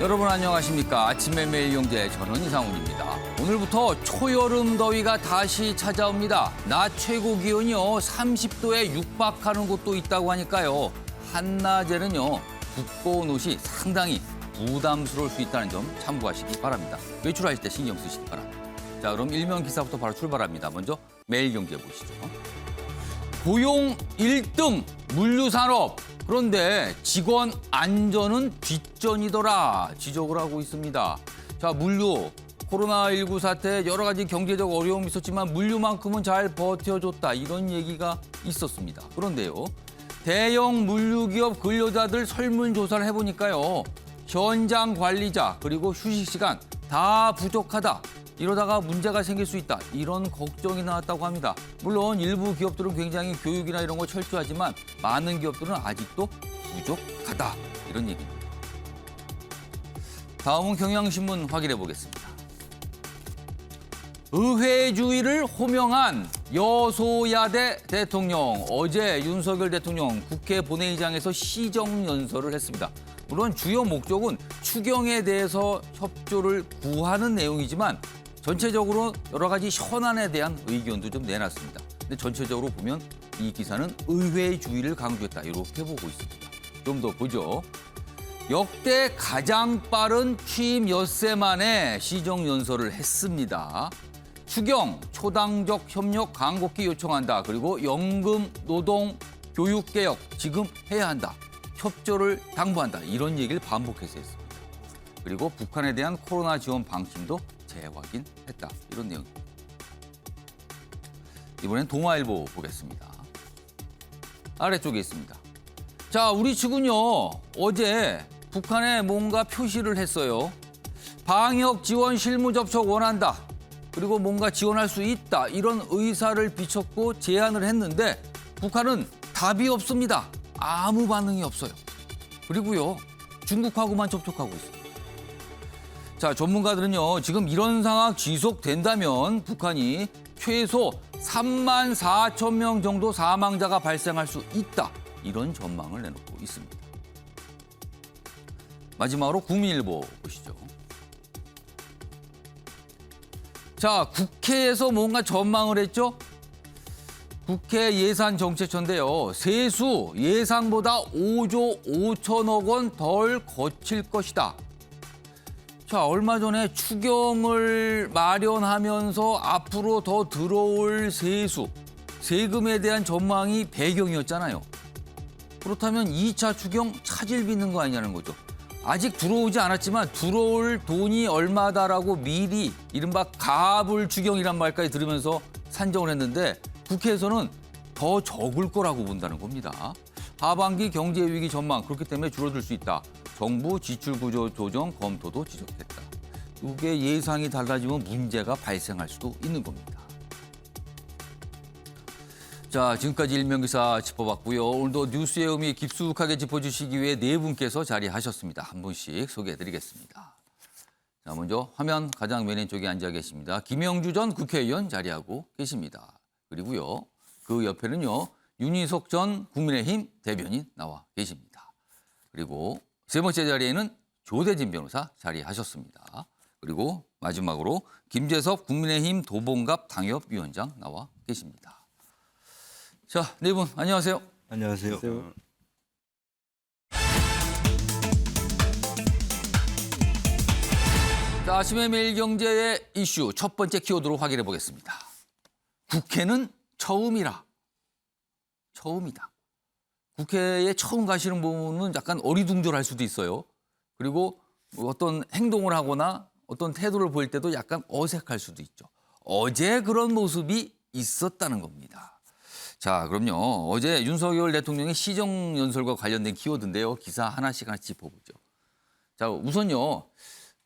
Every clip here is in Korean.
여러분 안녕하십니까. 아침의 매일경제 저는 이상훈입니다. 오늘부터 초여름 더위가 다시 찾아옵니다. 낮 최고 기온이요 30도에 육박하는 곳도 있다고 하니까요. 한낮에는요 두꺼운 옷이 상당히 부담스러울 수 있다는 점 참고하시기 바랍니다. 외출하실 때 신경 쓰시기 바랍니다. 자, 그럼 일면 기사부터 바로 출발합니다. 먼저 매일경제 보시죠. 고용 1등 물류산업. 그런데 직원 안전은 뒷전이더라 지적을 하고 있습니다. 자, 물류 코로나19 사태 여러 가지 경제적 어려움이 있었지만 물류만큼은 잘 버텨줬다 이런 얘기가 있었습니다. 그런데요. 대형 물류기업 근로자들 설문조사를 해보니까요. 현장 관리자 그리고 휴식 시간 다 부족하다. 이러다가 문제가 생길 수 있다. 이런 걱정이 나왔다고 합니다. 물론 일부 기업들은 굉장히 교육이나 이런 거 철저하지만 많은 기업들은 아직도 부족하다. 이런 얘기입니다. 다음은 경향신문 확인해 보겠습니다. 의회주의를 호명한 여소야대 대통령. 어제 윤석열 대통령 국회 본회의장에서 시정연설을 했습니다. 물론 주요 목적은 추경에 대해서 협조를 구하는 내용이지만 전체적으로 여러 가지 현안에 대한 의견도 좀 내놨습니다. 근데 전체적으로 보면 이 기사는 의회주의를 강조했다. 이렇게 보고 있습니다. 좀 더 보죠. 역대 가장 빠른 취임 엿새 만에 시정연설을 했습니다. 추경, 초당적 협력 강곡히 요청한다. 그리고 연금, 노동, 교육개혁 지금 해야 한다. 협조를 당부한다. 이런 얘기를 반복해서 했습니다. 그리고 북한에 대한 코로나 지원 방침도 재확인했다. 이런 내용입니다. 이번엔 동아일보 보겠습니다. 아래쪽에 있습니다. 자, 우리 측은요. 어제 북한에 뭔가 표시를 했어요. 방역 지원 실무 접촉 원한다. 그리고 뭔가 지원할 수 있다. 이런 의사를 비췄고 제안을 했는데 북한은 답이 없습니다. 아무 반응이 없어요. 그리고요. 중국하고만 접촉하고 있어요. 자, 전문가들은요. 지금 이런 상황 지속된다면 북한이 최소 3만 4천 명 정도 사망자가 발생할 수 있다. 이런 전망을 내놓고 있습니다. 마지막으로 국민일보 보시죠. 자, 국회에서 뭔가 전망을 했죠. 국회 예산정책처인데요. 세수 예상보다 5조 5천억 원 덜 거칠 것이다. 자, 얼마 전에 추경을 마련하면서 앞으로 더 들어올 세수, 세금에 대한 전망이 배경이었잖아요. 그렇다면 2차 추경 차질 빚는 거 아니냐는 거죠. 아직 들어오지 않았지만 들어올 돈이 얼마다라고 미리 이른바 가불 추경이란 말까지 들으면서 산정을 했는데 국회에서는 더 적을 거라고 본다는 겁니다. 하반기 경제 위기 전망 그렇기 때문에 줄어들 수 있다. 정부 지출 구조 조정 검토도 지적했다. 이게 예상이 달라지면 문제가 발생할 수도 있는 겁니다. 자, 지금까지 일면기사 짚어봤고요. 오늘도 뉴스의 의미 깊숙하게 짚어주시기 위해 네 분께서 자리하셨습니다. 한 분씩 소개해드리겠습니다. 자, 먼저 화면 가장 왼쪽에 앉아 계십니다. 김영주 전 국회의원 자리하고 계십니다. 그리고요, 그 옆에는요, 윤희석 전 국민의힘 대변인 나와 계십니다. 그리고 세 번째 자리에는 조대진 변호사 자리하셨습니다. 그리고 마지막으로 김재섭 국민의힘 도봉갑 당협위원장 나와 계십니다. 자, 네 분 안녕하세요. 안녕하세요. 자, 아침의 매일경제의 이슈 첫 번째 키워드로 확인해 보겠습니다. 국회는 처음이라. 처음이다. 국회에 처음 가시는 분은 약간 어리둥절할 수도 있어요. 그리고 어떤 행동을 하거나 어떤 태도를 보일 때도 약간 어색할 수도 있죠. 어제 그런 모습이 있었다는 겁니다. 자, 그럼요. 어제 윤석열 대통령의 시정연설과 관련된 키워드인데요. 기사 하나씩 짚어보죠. 자, 우선요.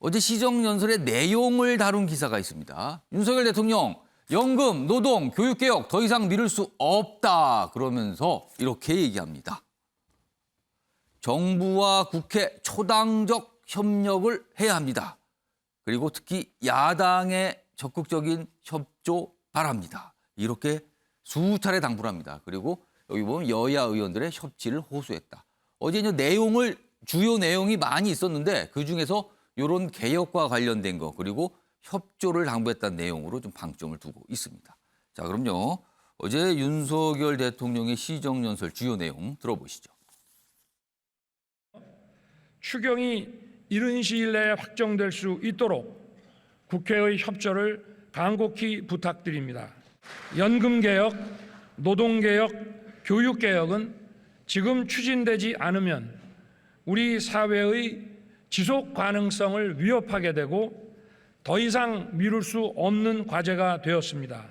어제 시정연설의 내용을 다룬 기사가 있습니다. 윤석열 대통령 연금, 노동, 교육개혁 더 이상 미룰 수 없다. 그러면서 이렇게 얘기합니다. 정부와 국회 초당적 협력을 해야 합니다. 그리고 특히 야당의 적극적인 협조 바랍니다. 이렇게 수차례 당부를 합니다. 그리고 여기 보면 여야 의원들의 협치를 호소했다. 어제 이제 내용을 주요 내용이 많이 있었는데 그중에서 이런 개혁과 관련된 거 그리고 협조를 당부했다는 내용으로 좀 방점을 두고 있습니다. 자, 그럼요. 어제 윤석열 대통령의 시정연설 주요 내용 들어보시죠. 추경이 이른 시일 내에 확정될 수 있도록 국회의 협조를 간곡히 부탁드립니다. 연금개혁, 노동개혁, 교육개혁은 지금 추진되지 않으면 우리 사회의 지속 가능성을 위협하게 되고 더 이상 미룰 수 없는 과제가 되었습니다.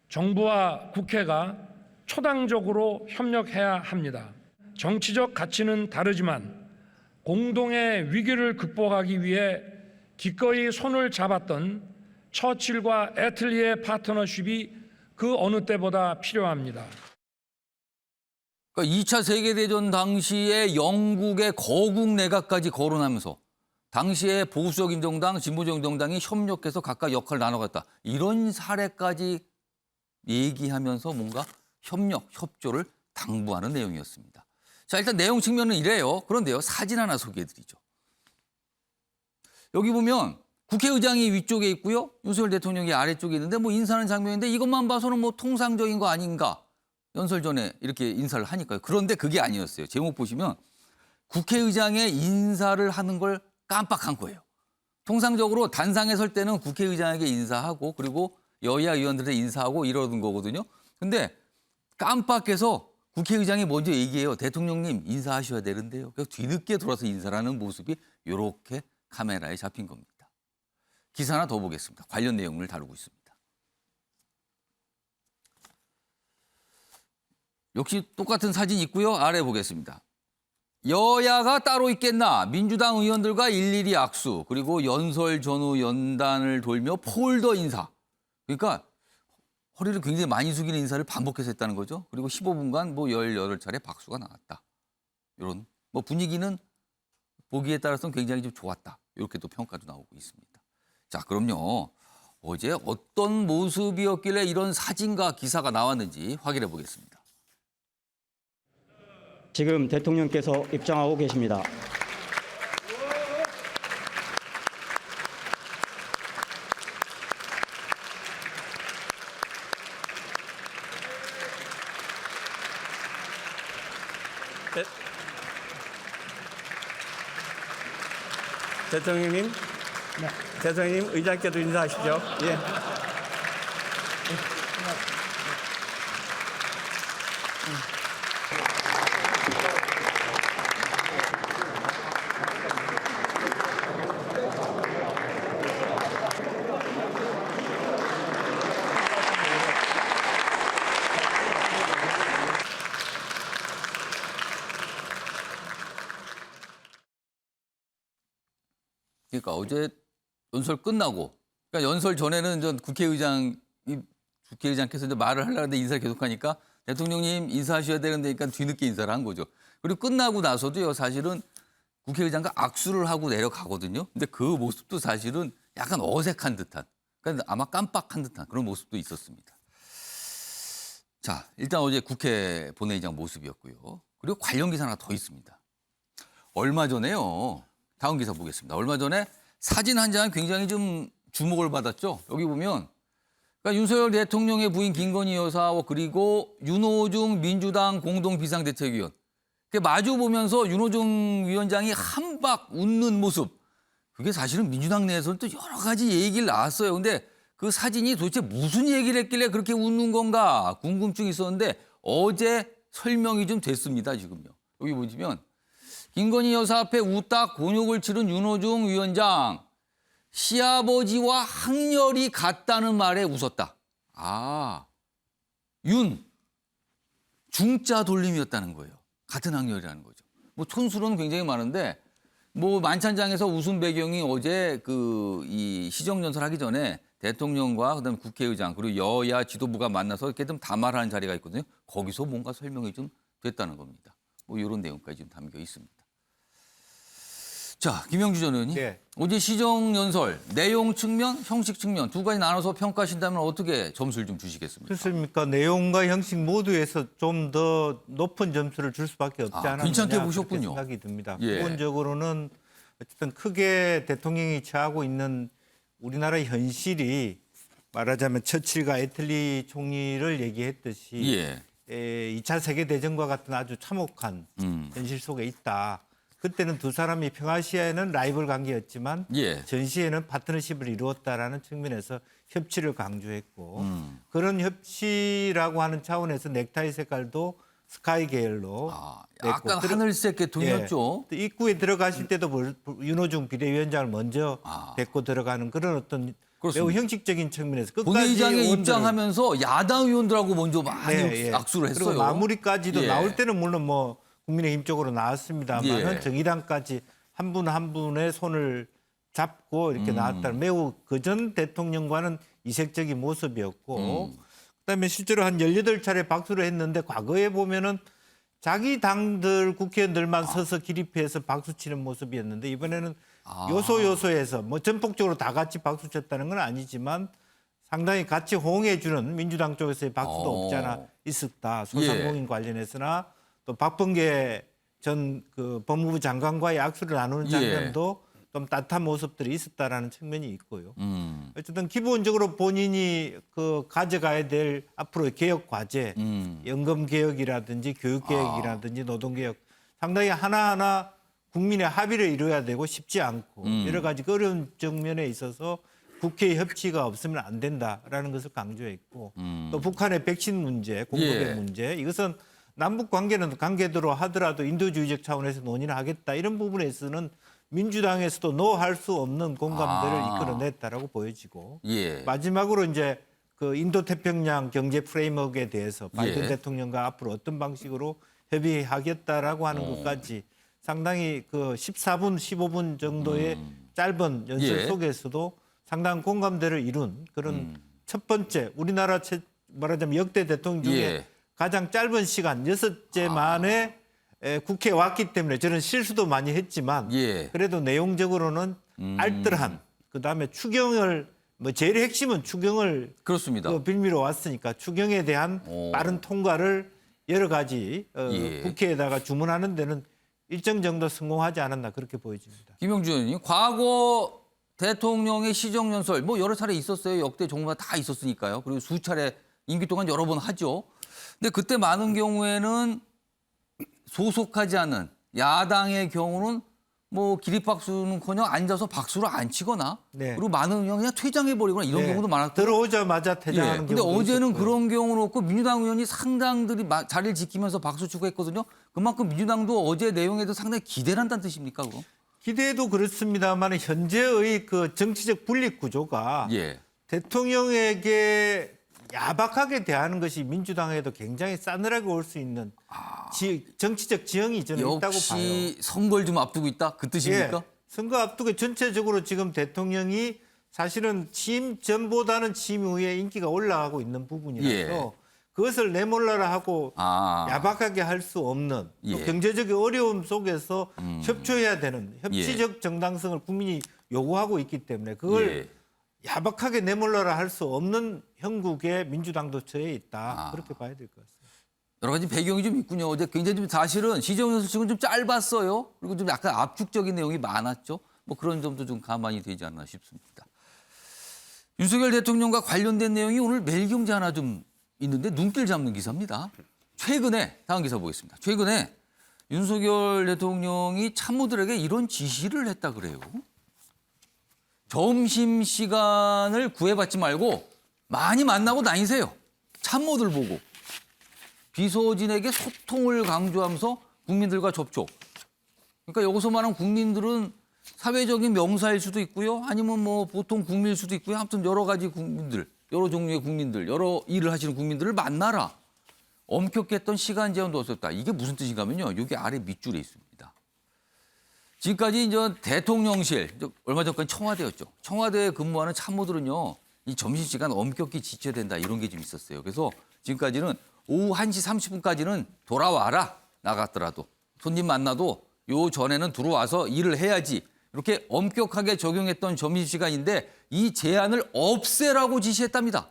정부와 국회가 초당적으로 협력해야 합니다. 정치적 가치는 다르지만 공동의 위기를 극복하기 위해 기꺼이 손을 잡았던 처칠과 애틀리의 파트너십이 그 어느 때보다 필요합니다. 그러니까 2차 세계대전 당시에 영국의 거국 내각까지 거론하면서 당시에 보수적인 정당, 진보적인 정당이 협력해서 각각 역할을 나눠갔다. 이런 사례까지 얘기하면서 뭔가 협력, 협조를 당부하는 내용이었습니다. 자, 일단 내용 측면은 이래요. 그런데요, 사진 하나 소개해드리죠. 여기 보면 국회의장이 위쪽에 있고요. 윤석열 대통령이 아래쪽에 있는데 뭐 인사하는 장면인데 이것만 봐서는 뭐 통상적인 거 아닌가. 연설 전에 이렇게 인사를 하니까요. 그런데 그게 아니었어요. 제목 보시면 국회의장의 인사를 하는 걸 깜빡한 거예요. 통상적으로 단상에 설 때는 국회의장에게 인사하고 그리고 여야 의원들한테 인사하고 이러는 거거든요. 근데 깜빡해서 국회의장이 먼저 얘기해요. 대통령님 인사하셔야 되는데요. 그래서 뒤늦게 돌아서 인사를 하는 모습이 이렇게 카메라에 잡힌 겁니다. 기사 하나 더 보겠습니다. 관련 내용을 다루고 있습니다. 역시 똑같은 사진 있고요. 아래 보겠습니다. 여야가 따로 있겠나. 민주당 의원들과 일일이 악수. 그리고 연설 전후 연단을 돌며 폴더 인사. 그러니까 허리를 굉장히 많이 숙이는 인사를 반복해서 했다는 거죠. 그리고 15분간 뭐 18차례 박수가 나왔다. 이런 뭐 분위기는 보기에 따라서는 굉장히 좀 좋았다. 이렇게 또 평가도 나오고 있습니다. 자, 그럼요. 어제 어떤 모습이었길래 이런 사진과 기사가 나왔는지 확인해 보겠습니다. 지금 대통령께서 입장하고 계십니다. 대통령님, 네. 대통령님 의장께도 인사하시죠. 예. 그러니까 어제 연설 끝나고, 그러니까 연설 전에는 전 국회의장께서 이제 말을 하려는데 인사를 계속하니까 대통령님 인사하셔야 되는데 그러니까 뒤늦게 인사를 한 거죠. 그리고 끝나고 나서도요, 사실은 국회의장과 악수를 하고 내려가거든요. 근데 그 모습도 사실은 약간 어색한 듯한, 그러니까 아마 깜빡한 듯한 그런 모습도 있었습니다. 자, 일단 어제 국회 본회의장 모습이었고요. 그리고 관련 기사 하나 더 있습니다. 얼마 전에요. 다음 기사 보겠습니다. 얼마 전에 사진 한 장 굉장히 좀 주목을 받았죠. 여기 보면 그러니까 윤석열 대통령의 부인 김건희 여사와 그리고 윤호중 민주당 공동 비상대책위원 마주 보면서 윤호중 위원장이 한박 웃는 모습. 그게 사실은 민주당 내에서는 또 여러 가지 얘기를 나왔어요. 근데 그 사진이 도대체 무슨 얘기를 했길래 그렇게 웃는 건가 궁금증이 있었는데 어제 설명이 좀 됐습니다. 지금요. 여기 보시면 김건희 여사 앞에 웃다 곤욕을 치른 윤호중 위원장. 시아버지와 학렬이 같다는 말에 웃었다. 아, 중자 돌림이었다는 거예요. 같은 학렬이라는 거죠. 뭐 촌수로는 굉장히 많은데 뭐 만찬장에서 웃음 배경이 어제 이 시정연설 하기 전에 대통령과 그다음에 국회의장 그리고 여야 지도부가 만나서 이렇게 좀 담화하는 자리가 있거든요. 거기서 뭔가 설명이 좀 됐다는 겁니다. 뭐 이런 내용까지 좀 담겨 있습니다. 자, 김영주 전 의원님. 네. 어제 시정연설 내용 측면, 형식 측면 두 가지 나눠서 평가하신다면 어떻게 점수를 좀 주시겠습니까? 그렇습니까? 내용과 형식 모두에서 좀 더 높은 점수를 줄 수밖에 없지 않았느냐 괜찮게 보셨군요. 그렇게 생각이 듭니다. 예. 기본적으로는 어쨌든 크게 대통령이 처하고 있는 우리나라의 현실이 말하자면 처칠과 애틀리 총리를 얘기했듯이 예. 2차 세계대전과 같은 아주 참혹한 현실 속에 있다. 그때는 두 사람이 평화시에는 라이벌 관계였지만 예. 전시에는 파트너십을 이루었다라는 측면에서 협치를 강조했고 그런 협치라고 하는 차원에서 넥타이 색깔도 스카이 계열로 약간 냈고 하늘색 계통이었죠. 또 입구에 들어가실 때도 윤호중 비대위원장을 먼저 뵙고 들어가는 그런 어떤 그렇습니다. 매우 형식적인 측면에서 끝까지 본회의장에 의원들을 입장하면서 야당 의원들하고 먼저 많이 네, 예. 악수를 했어요. 그리고 마무리까지도 예. 나올 때는 물론 뭐 국민의힘 쪽으로 나왔습니다만 예. 정의당까지 한 분 한 분의 손을 잡고 이렇게 나왔다는 매우 그전 대통령과는 이색적인 모습이었고 그다음에 실제로 한 18차례 박수를 했는데 과거에 보면은 자기 당들 국회의원들만 서서 기립해서 박수 치는 모습이었는데 이번에는 요소요소에서 뭐 전폭적으로 다 같이 박수 쳤다는 건 아니지만 상당히 같이 호응해 주는 민주당 쪽에서의 박수도 없지 않아 있었다. 소상공인 관련해서나 또 박범계 전 그 법무부 장관과의 악수를 나누는 장면도 좀 따뜻한 모습들이 있었다라는 측면이 있고요. 어쨌든 기본적으로 본인이 그 가져가야 될 앞으로의 개혁 과제, 연금 개혁이라든지 교육 개혁이라든지 노동 개혁 상당히 하나하나 국민의 합의를 이루어야 되고 쉽지 않고 여러 가지 어려운 정면에 있어서 국회의 협치가 없으면 안 된다라는 것을 강조했고 또 북한의 백신 문제, 공급의 예. 문제 이것은 남북 관계는 관계대로 하더라도 인도주의적 차원에서 논의를 하겠다 이런 부분에서는 민주당에서도 노할 수 없는 공감대를 이끌어냈다라고 보여지고 예. 마지막으로 이제 그 인도 태평양 경제 프레임워크에 대해서 바이든 예. 대통령과 앞으로 어떤 방식으로 협의하겠다라고 하는 것까지 상당히 그 14분, 15분 정도의 짧은 연설 예. 속에서도 상당한 공감대를 이룬 그런 첫 번째 우리나라 말하자면 역대 대통령 중에 예. 가장 짧은 시간 6째 만에 국회에 왔기 때문에 저는 실수도 많이 했지만 예. 그래도 내용적으로는 알뜰한 그다음에 추경을 뭐 제일 핵심은 추경을 그렇습니다. 그 빌미로 왔으니까 추경에 대한 빠른 통과를 여러 가지 예. 국회에다가 주문하는 데는 일정 정도 성공하지 않았나 그렇게 보여집니다. 김영주 의원님, 과거 대통령의 시정연설 뭐 여러 차례 있었어요. 역대 정부가 다 있었으니까요. 그리고 수차례 임기 동안 여러 번 하죠. 근데 그때 많은 경우에는 소속하지 않는 야당의 경우는 뭐 기립박수는커녕 앉아서 박수를 안 치거나 네. 그리고 많은 경우 그냥 퇴장해버리거나 이런 경우도 많았고. 들어오자마자 퇴장하는 근데 경우도 어제는 있었고요. 그런 경우는 없고 민주당 의원이 상당들이 자리를 지키면서 박수 치고 했거든요. 그만큼 민주당도 어제 내용에도 상당히 기대를 한다는 뜻입니까, 그럼? 기대도 그렇습니다만 현재의 그 정치적 분립 구조가 예. 대통령에게 야박하게 대하는 것이 민주당에도 굉장히 싸늘하게 올 수 있는 정치적 지형이 저는 있다고 봐요. 역시 선거를 좀 앞두고 있다? 그 뜻입니까? 예, 선거 앞두고 전체적으로 지금 대통령이 사실은 취임 전보다는 취임 후에 인기가 올라가고 있는 부분이라서 예. 그것을 내몰라라 하고 야박하게 할 수 없는 또 예. 경제적인 어려움 속에서 협조해야 되는 협치적 정당성을 국민이 요구하고 있기 때문에 그걸 예. 야박하게 내몰라라 할 수 없는 형국에 민주당도 처해 있다. 그렇게 봐야 될 것 같습니다. 여러 가지 배경이 좀 있군요. 어제 굉장히 좀 사실은 시정연설식은 좀 짧았어요. 그리고 좀 약간 압축적인 내용이 많았죠. 뭐 그런 점도 좀 감안이 되지 않나 싶습니다. 윤석열 대통령과 관련된 내용이 오늘 매일경제 하나 좀 있는데 눈길 잡는 기사입니다. 최근에 다음 기사 보겠습니다. 최근에 윤석열 대통령이 참모들에게 이런 지시를 했다 그래요. 점심시간을 구애받지 말고 많이 만나고 다니세요. 참모들 보고. 비서진에게 소통을 강조하면서 국민들과 접촉. 그러니까 여기서 말하는 국민들은 사회적인 명사일 수도 있고요. 아니면 뭐 보통 국민일 수도 있고요. 아무튼 여러 가지 국민들, 여러 종류의 국민들, 여러 일을 하시는 국민들을 만나라. 엄격히 했던 시간 제한도 없었다. 이게 무슨 뜻인가 하면요. 여기 아래 밑줄에 있습니다. 지금까지 이제 대통령실, 얼마 전까지 청와대였죠. 청와대에 근무하는 참모들은요. 이 점심시간 엄격히 지켜야 된다. 이런 게 좀 있었어요. 그래서 지금까지는 오후 1시 30분까지는 돌아와라. 나갔더라도. 손님 만나도 요 전에는 들어와서 일을 해야지. 이렇게 엄격하게 적용했던 점심시간인데 이 제한을 없애라고 지시했답니다.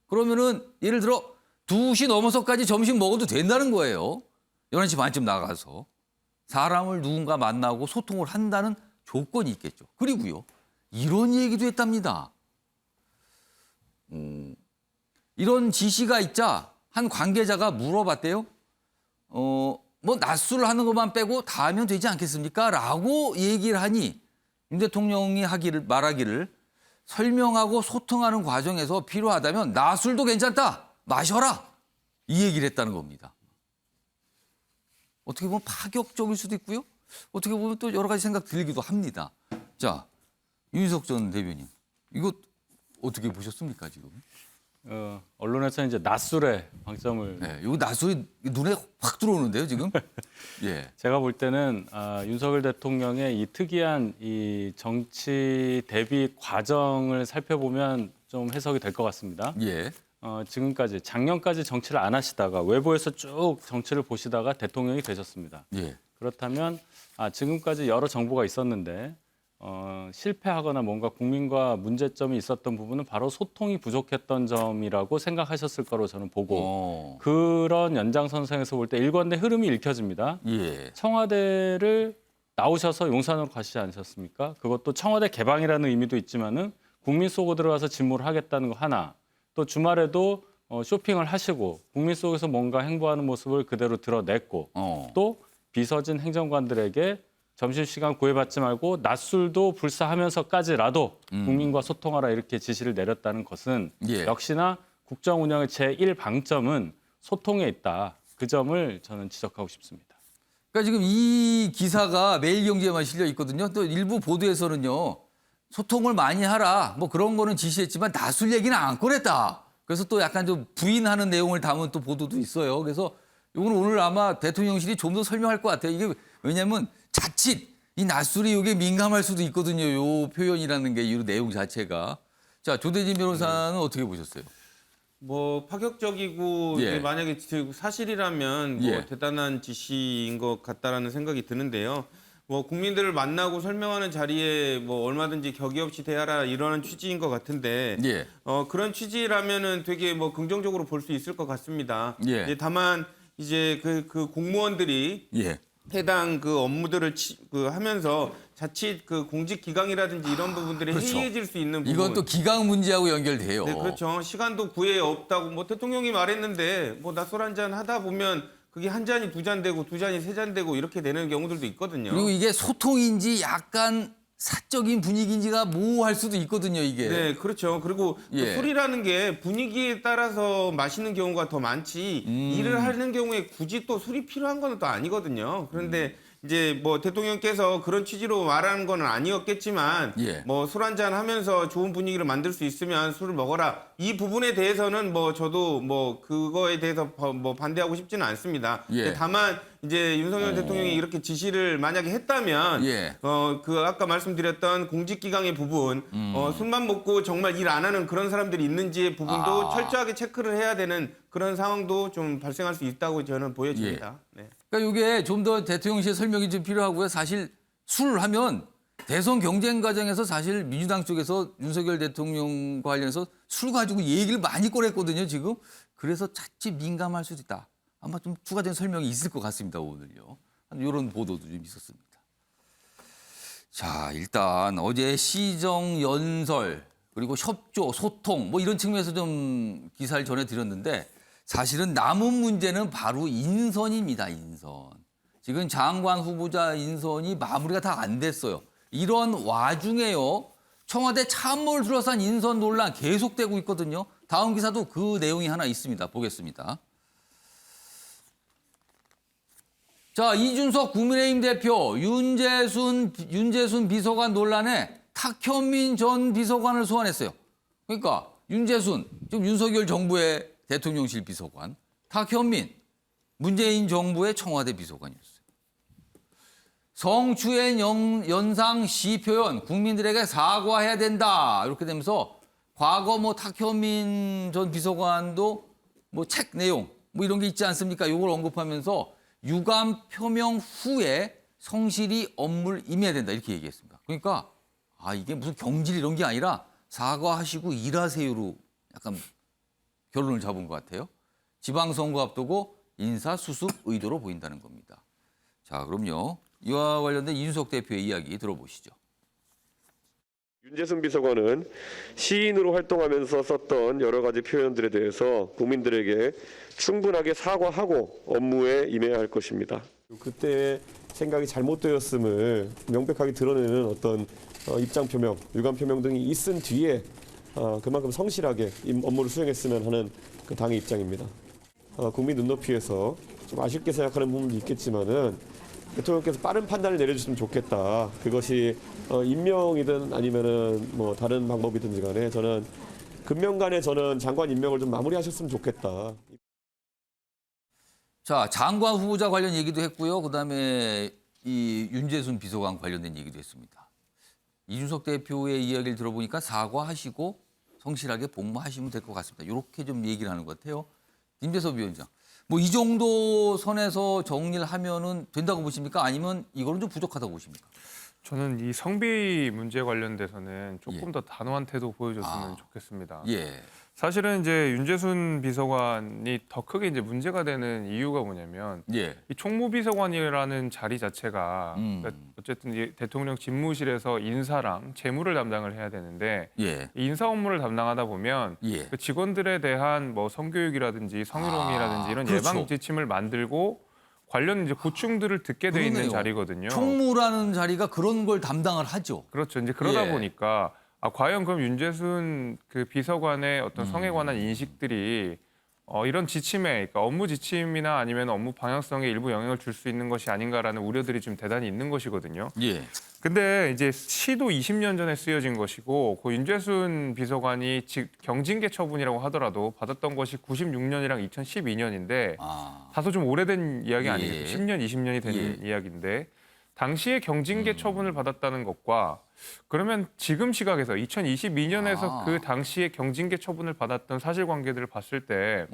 그러면은 예를 들어 2시 넘어서까지 점심 먹어도 된다는 거예요. 11시 반쯤 나가서. 사람을 누군가 만나고 소통을 한다는 조건이 있겠죠. 그리고요. 이런 얘기도 했답니다. 이런 지시가 있자 한 관계자가 물어봤대요. 뭐 낮술을 하는 것만 빼고 다 하면 되지 않겠습니까? 라고 얘기를 하니 윤 대통령이 말하기를 설명하고 소통하는 과정에서 필요하다면 낮술도 괜찮다. 마셔라. 이 얘기를 했다는 겁니다. 어떻게 보면 파격적일 수도 있고요. 어떻게 보면 또 여러 가지 생각 들기도 합니다. 자, 윤희석 전 대변인. 이거 어떻게 보셨습니까, 지금? 언론에서 이제 낮술에 방점을 네, 이거 낮술이 눈에 확 들어오는데요, 지금? 예. 제가 볼 때는 윤석열 대통령의 이 특이한 이 정치 대비 과정을 살펴보면 좀 해석이 될 것 같습니다. 예. 지금까지 작년까지 정치를 안 하시다가 외부에서 쭉 정치를 보시다가 대통령이 되셨습니다. 예. 그렇다면 지금까지 여러 정부가 있었는데 실패하거나 뭔가 국민과 문제점이 있었던 부분은 바로 소통이 부족했던 점이라고 생각하셨을 거로 저는 보고 그런 연장선상에서 볼 때 일관된 흐름이 읽혀집니다. 예. 청와대를 나오셔서 용산으로 가시지 않으셨습니까? 그것도 청와대 개방이라는 의미도 있지만은 국민 속으로 들어가서 직무를 하겠다는 거 하나. 또 주말에도 쇼핑을 하시고 국민 속에서 뭔가 행보하는 모습을 그대로 드러냈고 또 비서진 행정관들에게 점심시간 구애받지 말고 낮술도 불사하면서까지라도 국민과 소통하라 이렇게 지시를 내렸다는 것은 예. 역시나 국정 운영의 제1방점은 소통에 있다. 그 점을 저는 지적하고 싶습니다. 그러니까 지금 이 기사가 매일경제에만 실려 있거든요. 또 일부 보도에서는요. 소통을 많이 하라. 뭐 그런 거는 지시했지만 낮술 얘기는 안 꺼냈다. 그래서 또 약간 좀 부인하는 내용을 담은 또 보도도 있어요. 그래서 이거는 오늘 아마 대통령실이 좀 더 설명할 것 같아요. 이게 왜냐하면 자칫 이 낮술이 이게 민감할 수도 있거든요. 요 표현이라는 게 이 내용 자체가. 자, 조대진 변호사는 어떻게 보셨어요? 뭐 파격적이고 예. 이게 만약에 사실이라면 뭐 예. 대단한 지시인 것 같다라는 생각이 드는데요. 뭐 국민들을 만나고 설명하는 자리에 뭐 얼마든지 격의 없이 대하라 이러는 취지인 것 같은데 예. 그런 취지라면은 되게 뭐 긍정적으로 볼 수 있을 것 같습니다. 예. 이제 다만 이제 그 공무원들이 예. 해당 그 업무들을 하면서 자칫 그 공직 기강이라든지 이런 부분들이 그렇죠. 해이해질 수 있는 부분. 이건 또 기강 문제하고 연결돼요. 네, 그렇죠. 시간도 구애 없다고 뭐 대통령이 말했는데 뭐 낮술 한잔 하다 보면 그게 한 잔이 2잔 되고 2잔이 3잔 되고 이렇게 되는 경우들도 있거든요. 그리고 이게 소통인지 약간 사적인 분위기인지가 모호할 수도 있거든요, 이게. 네, 그렇죠. 그리고 예. 술이라는 게 분위기에 따라서 마시는 경우가 더 많지 일을 하는 경우에 굳이 또 술이 필요한 건 또 아니거든요. 그런데 이제 뭐 대통령께서 그런 취지로 말하는 건 아니었겠지만 예. 뭐 술 한잔 하면서 좋은 분위기를 만들 수 있으면 술을 먹어라. 이 부분에 대해서는 뭐 저도 뭐 그거에 대해서 뭐 반대하고 싶지는 않습니다. 예. 근데 다만 이제 윤석열 대통령이 이렇게 지시를 만약에 했다면 예. 그 아까 말씀드렸던 공직기강의 부분 술만 먹고 정말 일 안 하는 그런 사람들이 있는지의 부분도 철저하게 체크를 해야 되는 그런 상황도 좀 발생할 수 있다고 저는 보여집니다. 네. 그러니까 이게 좀 더 대통령실의 설명이 좀 필요하고요. 사실 술 하면 대선 경쟁 과정에서 사실 민주당 쪽에서 윤석열 대통령 관련해서 술 가지고 얘기를 많이 꺼냈거든요, 지금. 그래서 자칫 민감할 수도 있다. 아마 좀 추가된 설명이 있을 것 같습니다, 오늘요. 이런 보도도 좀 있었습니다. 자, 일단 어제 시정 연설 그리고 협조, 소통 뭐 이런 측면에서 좀 기사를 전해드렸는데 사실은 남은 문제는 바로 인선입니다, 인선. 지금 장관 후보자 인선이 마무리가 다 안 됐어요. 이런 와중에요. 청와대 참모를 둘러싼 인선 논란 계속되고 있거든요. 다음 기사도 그 내용이 하나 있습니다. 보겠습니다. 자, 이준석 국민의힘 대표 윤재순 비서관 논란에 탁현민 전 비서관을 소환했어요. 그러니까 윤재순, 지금 윤석열 정부의 대통령실 비서관, 탁현민, 문재인 정부의 청와대 비서관이었어요. 성추행 연상 시표현 국민들에게 사과해야 된다. 이렇게 되면서 과거 뭐 탁현민 전 비서관도 뭐 책 내용 뭐 이런 게 있지 않습니까? 이걸 언급하면서 유감 표명 후에 성실히 업무를 임해야 된다 이렇게 얘기했습니다. 그러니까 이게 무슨 경질 이런 게 아니라 사과하시고 일하세요로 약간 결론을 잡은 것 같아요. 지방선거 앞두고 인사수습 의도로 보인다는 겁니다. 자, 그럼요. 이와 관련된 이준석 대표의 이야기 들어보시죠. 윤재순 비서관은 시인으로 활동하면서 썼던 여러 가지 표현들에 대해서 국민들에게 충분하게 사과하고 업무에 임해야 할 것입니다. 그때 생각이 잘못되었음을 명백하게 드러내는 어떤 입장 표명, 유감 표명 등이 있은 뒤에 그만큼 성실하게 업무를 수행했으면 하는 그 당의 입장입니다. 국민 눈높이에서 좀 아쉽게 생각하는 부분도 있겠지만은 대통령께서 빠른 판단을 내려주시면 좋겠다. 그것이 임명이든 아니면은 뭐 다른 방법이든지 간에 저는 금명간에 저는 장관 임명을 좀 마무리하셨으면 좋겠다. 자, 장관 후보자 관련 얘기도 했고요. 그다음에 이 윤재순 비서관 관련된 얘기도 했습니다. 이준석 대표의 이야기를 들어보니까 사과하시고 성실하게 복무하시면 될 것 같습니다. 이렇게 좀 얘기를 하는 것 같아요. 김재섭 위원장. 뭐 이 정도 선에서 정리를 하면은 된다고 보십니까? 아니면 이거는 좀 부족하다고 보십니까? 저는 이 성비 문제 관련돼서는 조금 예. 더 단호한 태도 보여줬으면 좋겠습니다. 예. 사실은 이제 윤재순 비서관이 더 크게 이제 문제가 되는 이유가 뭐냐면 예. 이 총무비서관이라는 자리 자체가 그러니까 어쨌든 이 대통령 집무실에서 인사랑 재무를 담당을 해야 되는데 예. 이 인사 업무를 담당하다 보면 예. 그 직원들에 대한 뭐 성교육이라든지 성희롱이라든지 이런 그렇죠. 예방 지침을 만들고 관련 이제 고충들을 듣게 돼 있는 그러네요. 자리거든요. 총무라는 자리가 그런 걸 담당을 하죠. 그렇죠. 이제 그러다 예. 보니까 과연 그럼 윤재순 그 비서관의 어떤 성에 관한 인식들이 이런 지침에, 그러니까 업무 지침이나 아니면 업무 방향성에 일부 영향을 줄 수 있는 것이 아닌가라는 우려들이 좀 대단히 있는 것이거든요. 예. 근데 이제 시도 20년 전에 쓰여진 것이고 그 윤재순 비서관이 경징계 처분이라고 하더라도 받았던 것이 96년이랑 2012년인데 다소 좀 오래된 이야기 아니겠어요? 10년, 20년이 된 이야기인데 당시에 경징계 처분을 받았다는 것과 그러면 지금 시각에서 2022년에서 그 당시에 경징계 처분을 받았던 사실관계들을 봤을 때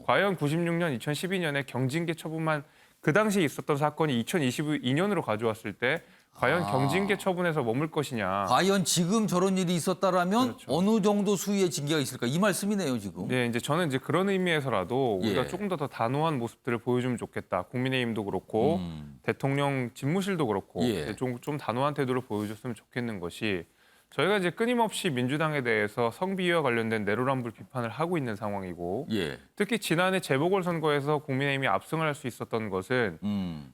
과연 96년, 2012년에 경징계 처분만 그 당시에 있었던 사건이 2022년으로 가져왔을 때 과연 경징계 처분에서 머물 것이냐. 과연 지금 저런 일이 있었다라면 그렇죠. 어느 정도 수위의 징계가 있을까? 이 말씀이네요, 지금. 네, 이제 저는 이제 그런 의미에서라도 우리가 예. 조금 더 단호한 모습들을 보여주면 좋겠다. 국민의힘도 그렇고 대통령 집무실도 그렇고 예. 좀 단호한 태도를 보여줬으면 좋겠는 것이 저희가 이제 끊임없이 민주당에 대해서 성비위와 관련된 내로남불 비판을 하고 있는 상황이고 예. 특히 지난해 재보궐선거에서 국민의힘이 압승을 할 수 있었던 것은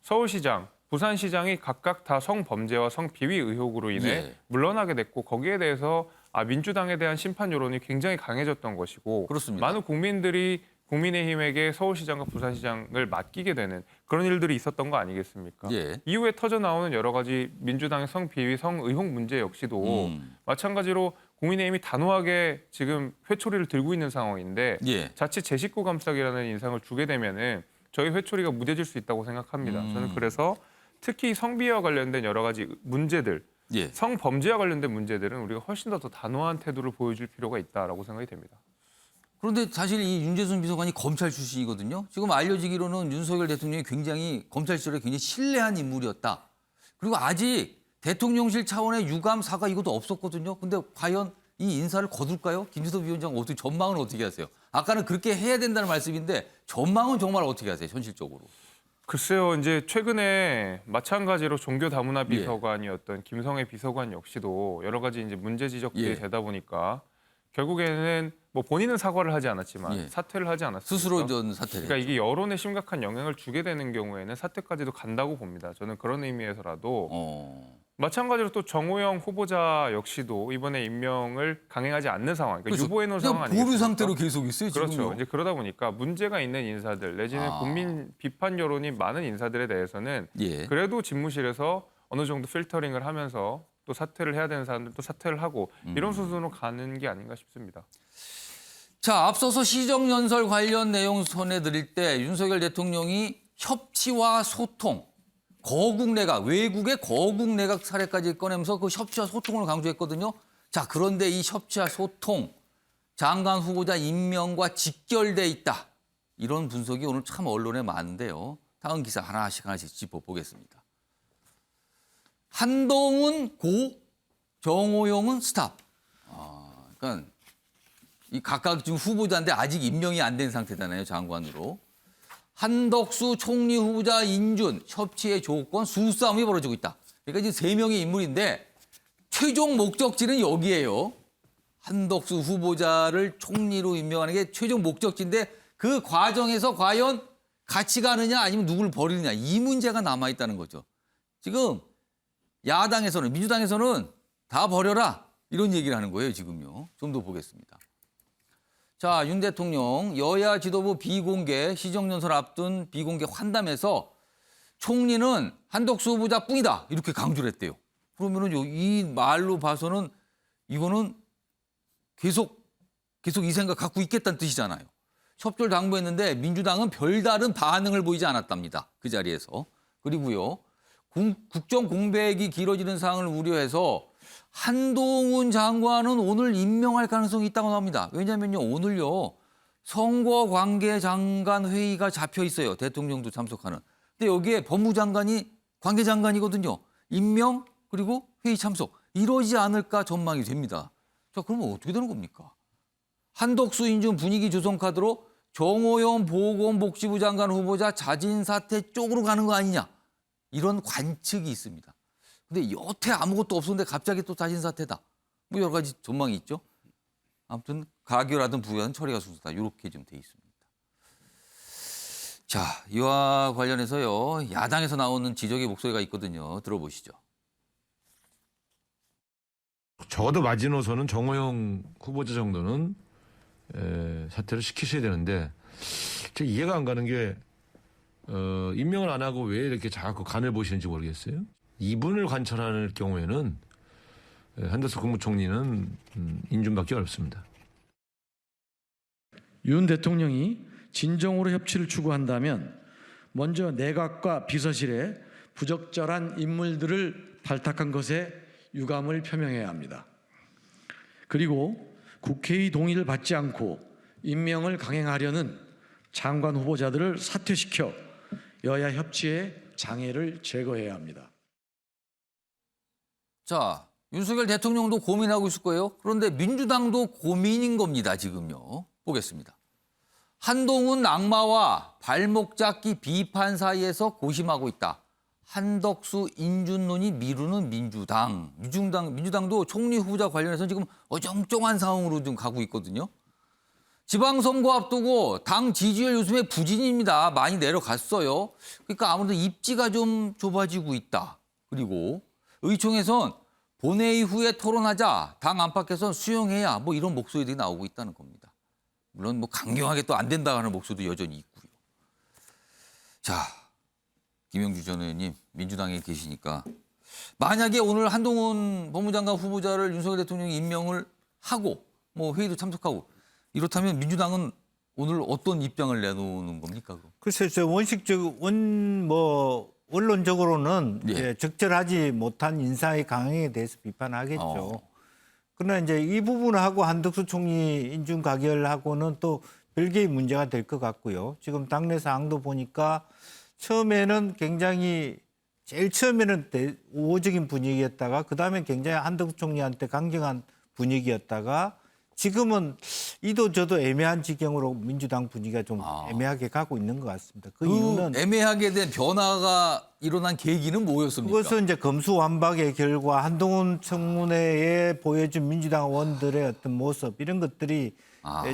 서울시장, 부산시장이 각각 다 성범죄와 성비위 의혹으로 인해 예. 물러나게 됐고 거기에 대해서 민주당에 대한 심판 여론이 굉장히 강해졌던 것이고 그렇습니다. 많은 국민들이 국민의힘에게 서울시장과 부산시장을 맡기게 되는 그런 일들이 있었던 거 아니겠습니까? 예. 이후에 터져 나오는 여러 가지 민주당의 성비위, 성의혹 문제 역시도 마찬가지로 국민의힘이 단호하게 지금 회초리를 들고 있는 상황인데 예. 자칫 제 식구 감싸기라는 인상을 주게 되면은 저희 회초리가 무뎌질 수 있다고 생각합니다. 저는 그래서 특히 성비위와 관련된 여러 가지 문제들, 예. 성범죄와 관련된 문제들은 우리가 훨씬 더 단호한 태도를 보여줄 필요가 있다라고 생각이 됩니다. 그런데 사실 이 윤재순 비서관이 검찰 출신이거든요. 지금 알려지기로는 윤석열 대통령이 굉장히 검찰 시절에 굉장히 신뢰한 인물이었다. 그리고 아직 대통령실 차원의 유감 사과 이것도 없었거든요. 근데 과연 이 인사를 거둘까요? 김재섭 위원장 어떻게 전망은 어떻게 하세요? 아까는 그렇게 해야 된다는 말씀인데 전망은 정말 어떻게 하세요? 현실적으로. 글쎄요, 이제 최근에 마찬가지로 종교 다문화 예. 비서관이었던 김성애 비서관 역시도 여러 가지 이제 문제 지적들이 예. 되다 보니까 결국에는 뭐 본인은 사과를 하지 않았지만 예. 사퇴를 하지 않았습니까? 스스로 전 사퇴를. 그러니까 이게 여론에 심각한 영향을 주게 되는 경우에는 사퇴까지도 간다고 봅니다. 저는 그런 의미에서라도 마찬가지로 또 정호영 후보자 역시도 이번에 임명을 강행하지 않는 상황, 그러니까 그렇죠. 유보해 놓은 상황 그냥 아니겠습니까? 보류 상태로 계속 있어요, 지금요. 그렇죠. 이제 그러다 보니까 문제가 있는 인사들 내지는 국민 비판 여론이 많은 인사들에 대해서는 예. 그래도 집무실에서 어느 정도 필터링을 하면서 또 사퇴를 해야 되는 사람들 또 사퇴를 하고 이런 수순으로 가는 게 아닌가 싶습니다. 자, 앞서서 시정연설 관련 내용 전해드릴 때 윤석열 대통령이 협치와 소통, 거국 내각, 외국의 거국 내각 사례까지 꺼내면서 그 협치와 소통을 강조했거든요. 자, 그런데 이 협치와 소통, 장관 후보자 임명과 직결돼 있다. 이런 분석이 오늘 참 언론에 많은데요. 다음 기사 하나씩 짚어보겠습니다. 한동훈 고, 정호영은 스탑. 그러니까 이 각각 지금 후보자인데 아직 임명이 안 된 상태잖아요, 장관으로. 한덕수 총리 후보자 인준 협치의 조건 수싸움이 벌어지고 있다. 그러니까 이제 3명의 인물인데 최종 목적지는 여기예요. 한덕수 후보자를 총리로 임명하는 게 최종 목적지인데 그 과정에서 과연 같이 가느냐 아니면 누구를 버리느냐 이 문제가 남아있다는 거죠. 지금 야당에서는 민주당에서는 다 버려라 이런 얘기를 하는 거예요. 지금요. 좀 더 보겠습니다. 자, 윤 대통령 여야 지도부 비공개 시정연설 앞둔 비공개 환담에서 총리는 한덕수 후보자뿐이다 이렇게 강조를 했대요. 그러면은 이 말로 봐서는 이거는 계속 이 생각 갖고 있겠다는 뜻이잖아요. 협조를 당부했는데 민주당은 별다른 반응을 보이지 않았답니다. 그 자리에서. 그리고요. 국정 공백이 길어지는 상황을 우려해서 한동훈 장관은 오늘 임명할 가능성이 있다고 합니다. 왜냐면요. 오늘요. 선거관계장관 회의가 잡혀 있어요. 대통령도 참석하는. 근데 여기에 법무장관이 관계장관이거든요. 임명 그리고 회의 참석. 이러지 않을까 전망이 됩니다. 자, 그러면 어떻게 되는 겁니까? 한덕수 인준 분위기 조성 카드로 정호영 보건복지부 장관 후보자 자진 사퇴 쪽으로 가는 거 아니냐. 이런 관측이 있습니다. 근데 여태 아무것도 없었는데 갑자기 또 자진 사퇴다. 뭐 여러 가지 전망이 있죠. 아무튼 가결하든 부결하든 처리가 순서다. 이렇게 좀 돼 있습니다. 자, 이와 관련해서요. 야당에서 나오는 지적의 목소리가 있거든요. 들어보시죠. 적어도 마지노선은 정호영 후보자 정도는 사퇴를 시키셔야 되는데 제가 이해가 안 가는 게 임명을 안 하고 왜 이렇게 자꾸 간을 보시는지 모르겠어요. 이분을 관철할 경우에는 한덕수 국무총리는 인준받기 어렵습니다. 윤 대통령이 진정으로 협치를 추구한다면 먼저 내각과 비서실에 부적절한 인물들을 발탁한 것에 유감을 표명해야 합니다. 그리고 국회의 동의를 받지 않고 임명을 강행하려는 장관 후보자들을 사퇴시켜 여야 협치의 장애를 제거해야 합니다. 자, 윤석열 대통령도 고민하고 있을 거예요. 그런데 민주당도 고민인 겁니다. 지금요. 보겠습니다. 한동훈 악마와 발목 잡기 비판 사이에서 고심하고 있다. 한덕수 인준론이 미루는 민주당. 민주당도 총리 후보자 관련해서 지금 어정쩡한 상황으로 좀 가고 있거든요. 지방선거 앞두고 당 지지율 요즘에 부진입니다. 많이 내려갔어요. 그러니까 아무래도 입지가 좀 좁아지고 있다. 그리고 의총에선 본회의 후에 토론하자. 당 안팎에선 수용해야 뭐 이런 목소리들이 나오고 있다는 겁니다. 물론 뭐 강경하게 또 안 된다 하는 목소리도 여전히 있고요. 자, 김영주 전 의원님 민주당에 계시니까 만약에 오늘 한동훈 법무장관 후보자를 윤석열 대통령이 임명을 하고 뭐 회의도 참석하고 이렇다면 민주당은 오늘 어떤 입장을 내놓는 겁니까? 글쎄요, 원론적으로는 이제 적절하지 못한 인사의 강행에 대해서 비판하겠죠. 그러나 이제 이 부분하고 한덕수 총리 인준 가결하고는 또 별개의 문제가 될 것 같고요. 지금 당내 상황도 보니까 처음에는 굉장히 제일 처음에는 우호적인 분위기였다가 그다음에 굉장히 한덕수 총리한테 강경한 분위기였다가 지금은 이도 저도 애매한 지경으로 민주당 분위기가 좀 애매하게 가고 있는 것 같습니다. 그 이유는 애매하게 된 변화가 일어난 계기는 뭐였습니까? 그것은 이제 검수완박의 결과 한동훈 청문회에 보여준 민주당 의원들의 어떤 모습 이런 것들이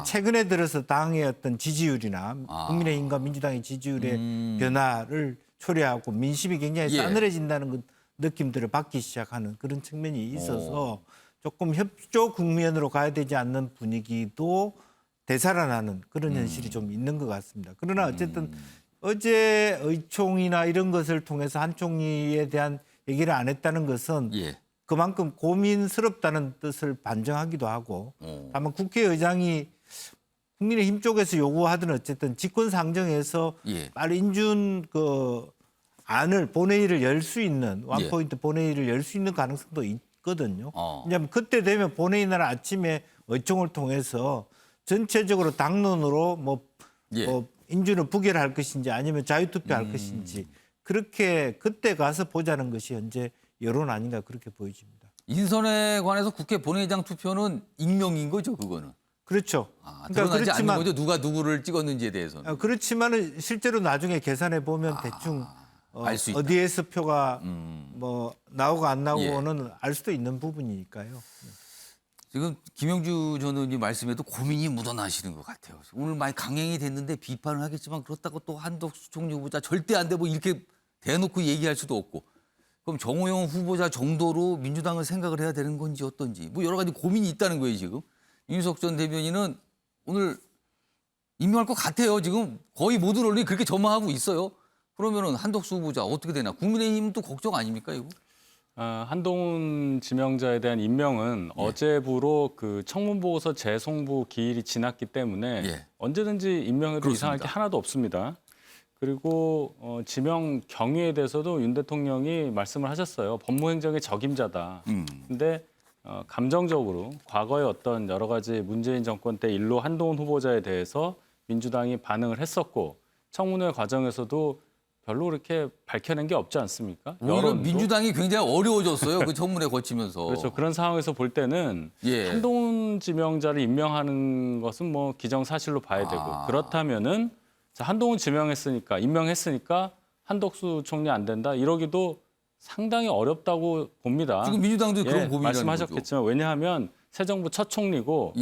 최근에 들어서 당의 어떤 지지율이나 국민의힘과 민주당의 지지율의 변화를 초래하고 민심이 굉장히 싸늘해진다는 느낌들을 받기 시작하는 그런 측면이 있어서 조금 협조 국면으로 가야 되지 않는 분위기도 되살아나는 그런 현실이 좀 있는 것 같습니다. 그러나 어쨌든 어제 의총이나 이런 것을 통해서 한 총리에 대한 얘기를 안 했다는 것은 그만큼 고민스럽다는 뜻을 반증하기도 하고 다만 국회의장이 국민의힘 쪽에서 요구하든 어쨌든 직권상정해서 빨리 인준 안을 본회의를 열 수 있는 원포인트 본회의를 열 수 있는 가능성도 있거든요. 왜냐하면 그때 되면 본회의 날 아침에 의총을 통해서 전체적으로 당론으로 뭐 인준을 부결할 것인지 아니면 자유투표할 것인지 그렇게 그때 가서 보자는 것이 현재 여론 아닌가 그렇게 보여집니다. 인선에 관해서 국회 본회의장 투표는 익명인 거죠, 그거는. 그렇죠. 드러나지 않는 거죠, 누가 누구를 찍었는지에 대해서는. 그렇지만은 실제로 나중에 계산해 보면 대충 알수 있다. 어디에서 표가 뭐 나오고 안 나오고는 알 수도 있는 부분이니까요. 지금 김영주 전 의원님 말씀에도 고민이 묻어나시는 것 같아요. 오늘 많이 강행이 됐는데 비판을 하겠지만 그렇다고 또 한덕수 총리 후보자 절대 안 돼 뭐 이렇게 대놓고 얘기할 수도 없고. 그럼 정호영 후보자 정도로 민주당을 생각을 해야 되는 건지 어떤지 뭐 여러 가지 고민이 있다는 거예요 지금. 윤석 전 대변인은 오늘 임명할 것 같아요. 지금 거의 모든 언론이 그렇게 전망하고 있어요. 그러면은 한덕수 후보자 어떻게 되나? 국민의힘도 걱정 아닙니까 이거? 한동훈 지명자에 대한 임명은 어제부로 그 청문보고서 재송부 기일이 지났기 때문에 언제든지 임명해도 그렇습니다. 이상할 게 하나도 없습니다. 그리고 지명 경위에 대해서도 윤 대통령이 말씀을 하셨어요. 법무행정의 적임자다. 근데 감정적으로 과거의 어떤 여러 가지 문재인 정권 때 일로 한동훈 후보자에 대해서 민주당이 반응을 했었고 청문회 과정에서도 별로 그렇게 밝혀낸 게 없지 않습니까? 오히려 민주당이 굉장히 어려워졌어요. 그 청문회 거치면서. 그렇죠. 그런 상황에서 볼 때는 한동훈 지명자를 임명하는 것은 뭐 기정사실로 봐야 되고 그렇다면은 자, 한동훈 임명했으니까 한덕수 총리 안 된다 이러기도 상당히 어렵다고 봅니다. 지금 민주당도 그런 고민이라는 말씀하셨겠지만 왜냐하면 새 정부 첫 총리고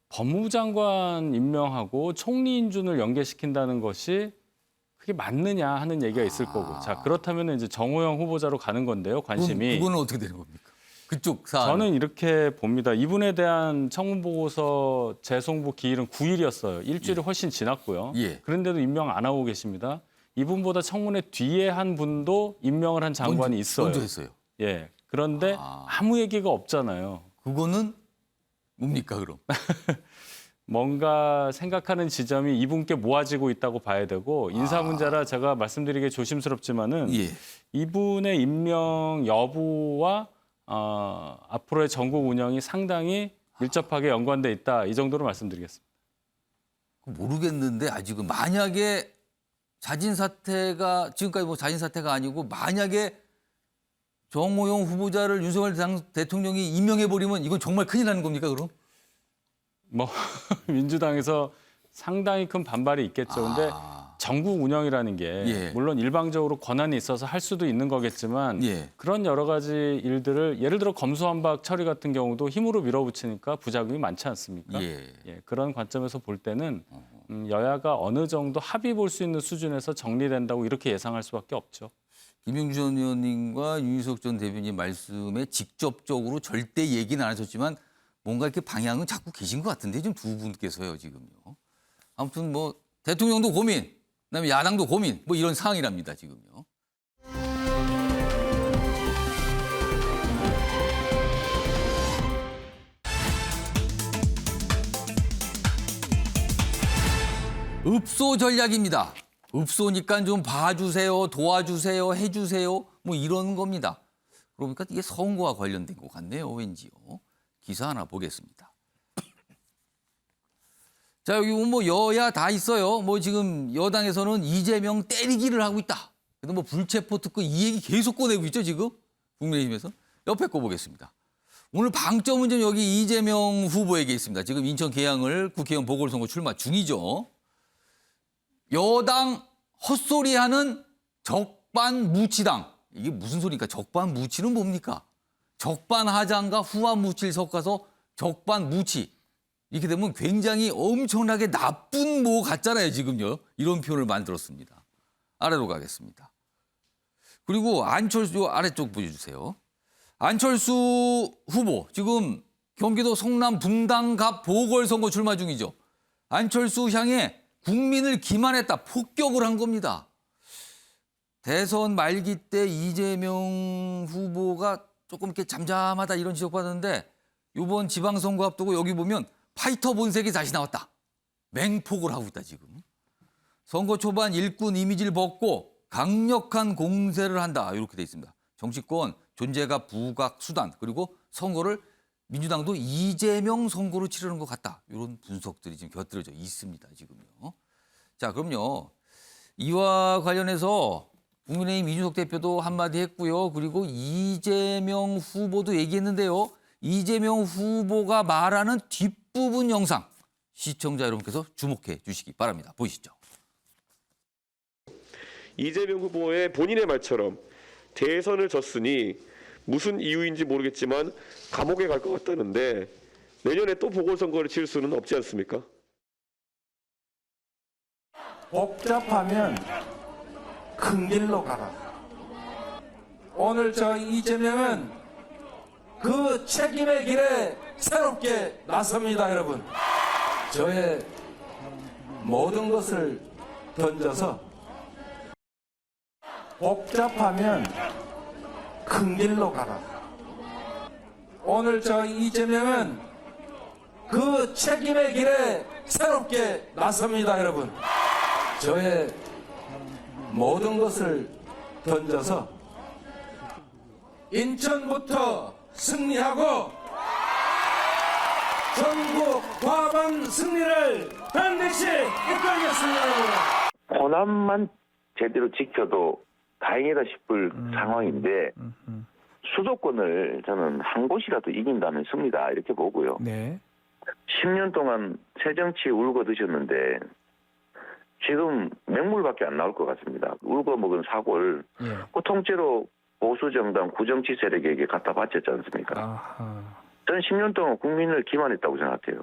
법무부 장관 임명하고 총리 인준을 연계시킨다는 것이 그게 맞느냐 하는 얘기가 있을 거고. 자, 그렇다면 이제 정호영 후보자로 가는 건데요. 관심이. 그거는 어떻게 되는 겁니까? 그쪽 사안. 저는 이렇게 봅니다. 이분에 대한 청문보고서 재송부 기일은 9일이었어요. 일주일이 훨씬 지났고요. 그런데도 임명 안 하고 계십니다. 이분보다 청문회 뒤에 한 분도 임명을 한 장관이 있어요. 먼저 했어요. 예. 그런데 아무 얘기가 없잖아요. 그거는 뭡니까 그럼? 뭔가 생각하는 지점이 이분께 모아지고 있다고 봐야 되고 인사 문제라 제가 말씀드리기 조심스럽지만은 이분의 임명 여부와 앞으로의 전국 운영이 상당히 밀접하게 연관돼 있다. 이 정도로 말씀드리겠습니다. 모르겠는데 아직은 만약에 자진 사퇴가 지금까지 뭐 자진 사퇴가 아니고 만약에 정호영 후보자를 윤석열 대통령이 임명해 버리면 이건 정말 큰일 나는 겁니까 그럼? 뭐 민주당에서 상당히 큰 반발이 있겠죠. 근데 전국 운영이라는 게 물론 일방적으로 권한이 있어서 할 수도 있는 거겠지만 그런 여러 가지 일들을 예를 들어 검수완박 처리 같은 경우도 힘으로 밀어붙이니까 부작용이 많지 않습니까? 그런 관점에서 볼 때는 여야가 어느 정도 합의 볼 수 있는 수준에서 정리된다고 이렇게 예상할 수밖에 없죠. 김영주 전 의원님과 윤희석 전 대변인 말씀에 직접적으로 절대 얘기는 안 하셨지만 뭔가 이렇게 방향은 잡고 계신 것 같은데 지금 두 분께서요 지금요. 아무튼 뭐 대통령도 고민, 그다음에 야당도 고민, 뭐 이런 상황이랍니다 지금요. 읍소 전략입니다. 읍소니까 좀 봐주세요, 도와주세요, 해주세요, 뭐 이런 겁니다. 그러니까 이게 선거와 관련된 것 같네요, 왠지요. 기사 하나 보겠습니다. 자, 여기 뭐 여야 다 있어요. 뭐 지금 여당에서는 이재명 때리기를 하고 있다. 그래도 뭐 불체포 특권 이 얘기 계속 꺼내고 있죠, 지금. 국민의힘에서. 옆에 거 보겠습니다. 오늘 방점은 좀 여기 이재명 후보에게 있습니다. 지금 인천 계양을 국회의원 보궐선거 출마 중이죠. 여당 헛소리하는 적반무치당. 이게 무슨 소리입니까? 적반무치는 뭡니까? 적반하장과 후한무치를 섞어서 적반무치. 이렇게 되면 굉장히 엄청나게 나쁜 모 같잖아요, 지금요. 이런 표현을 만들었습니다. 아래로 가겠습니다. 그리고 안철수 아래쪽 보여주세요. 안철수 후보 지금 경기도 성남 분당갑 보궐선거 출마 중이죠. 안철수 향해 국민을 기만했다, 폭격을 한 겁니다. 대선 말기 때 이재명 후보가 조금 이렇게 잠잠하다 이런 지적받았는데 이번 지방선거 앞두고 여기 보면 파이터 본색이 다시 나왔다. 맹폭을 하고 있다 지금. 선거 초반 일꾼 이미지를 벗고 강력한 공세를 한다 이렇게 돼 있습니다. 정치권 존재가 부각 수단 그리고 선거를 민주당도 이재명 선거로 치르는 것 같다. 이런 분석들이 지금 곁들여져 있습니다 지금요. 자 그럼요. 이와 관련해서 국민의힘 이준석 대표도 한마디 했고요. 그리고 이재명 후보도 얘기했는데요. 이재명 후보가 말하는 뒷부분 영상 시청자 여러분께서 주목해 주시기 바랍니다. 보시죠. 이재명 후보의 본인의 말처럼 대선을 졌으니 무슨 이유인지 모르겠지만 감옥에 갈 것 같다는데 내년에 또 보궐선거를 치를 수는 없지 않습니까? 복잡하면 큰 길로 가라. 오늘 저 이재명은 그 책임의 길에 새롭게 나섭니다, 여러분. 저의 모든 것을 던져서 복잡하면 큰 길로 가라. 오늘 저 이재명은 그 책임의 길에 새롭게 나섭니다, 여러분. 저의 모든 것을 던져서 인천부터 승리하고 전국 과반 승리를 반드시 이끌겠습니다, 여러분. 호남만 제대로 지켜도 다행이다 싶을 상황인데 수도권을 저는 한 곳이라도 이긴다면 승리다 이렇게 보고요. 네. 10년 동안 새정치 울고 드셨는데 지금 맹물밖에 안 나올 것 같습니다. 울고 먹은 사골 그 통째로 보수 정당 구정치 세력에게 갖다 바쳤지 않습니까? 저는 10년 동안 국민을 기만했다고 생각해요.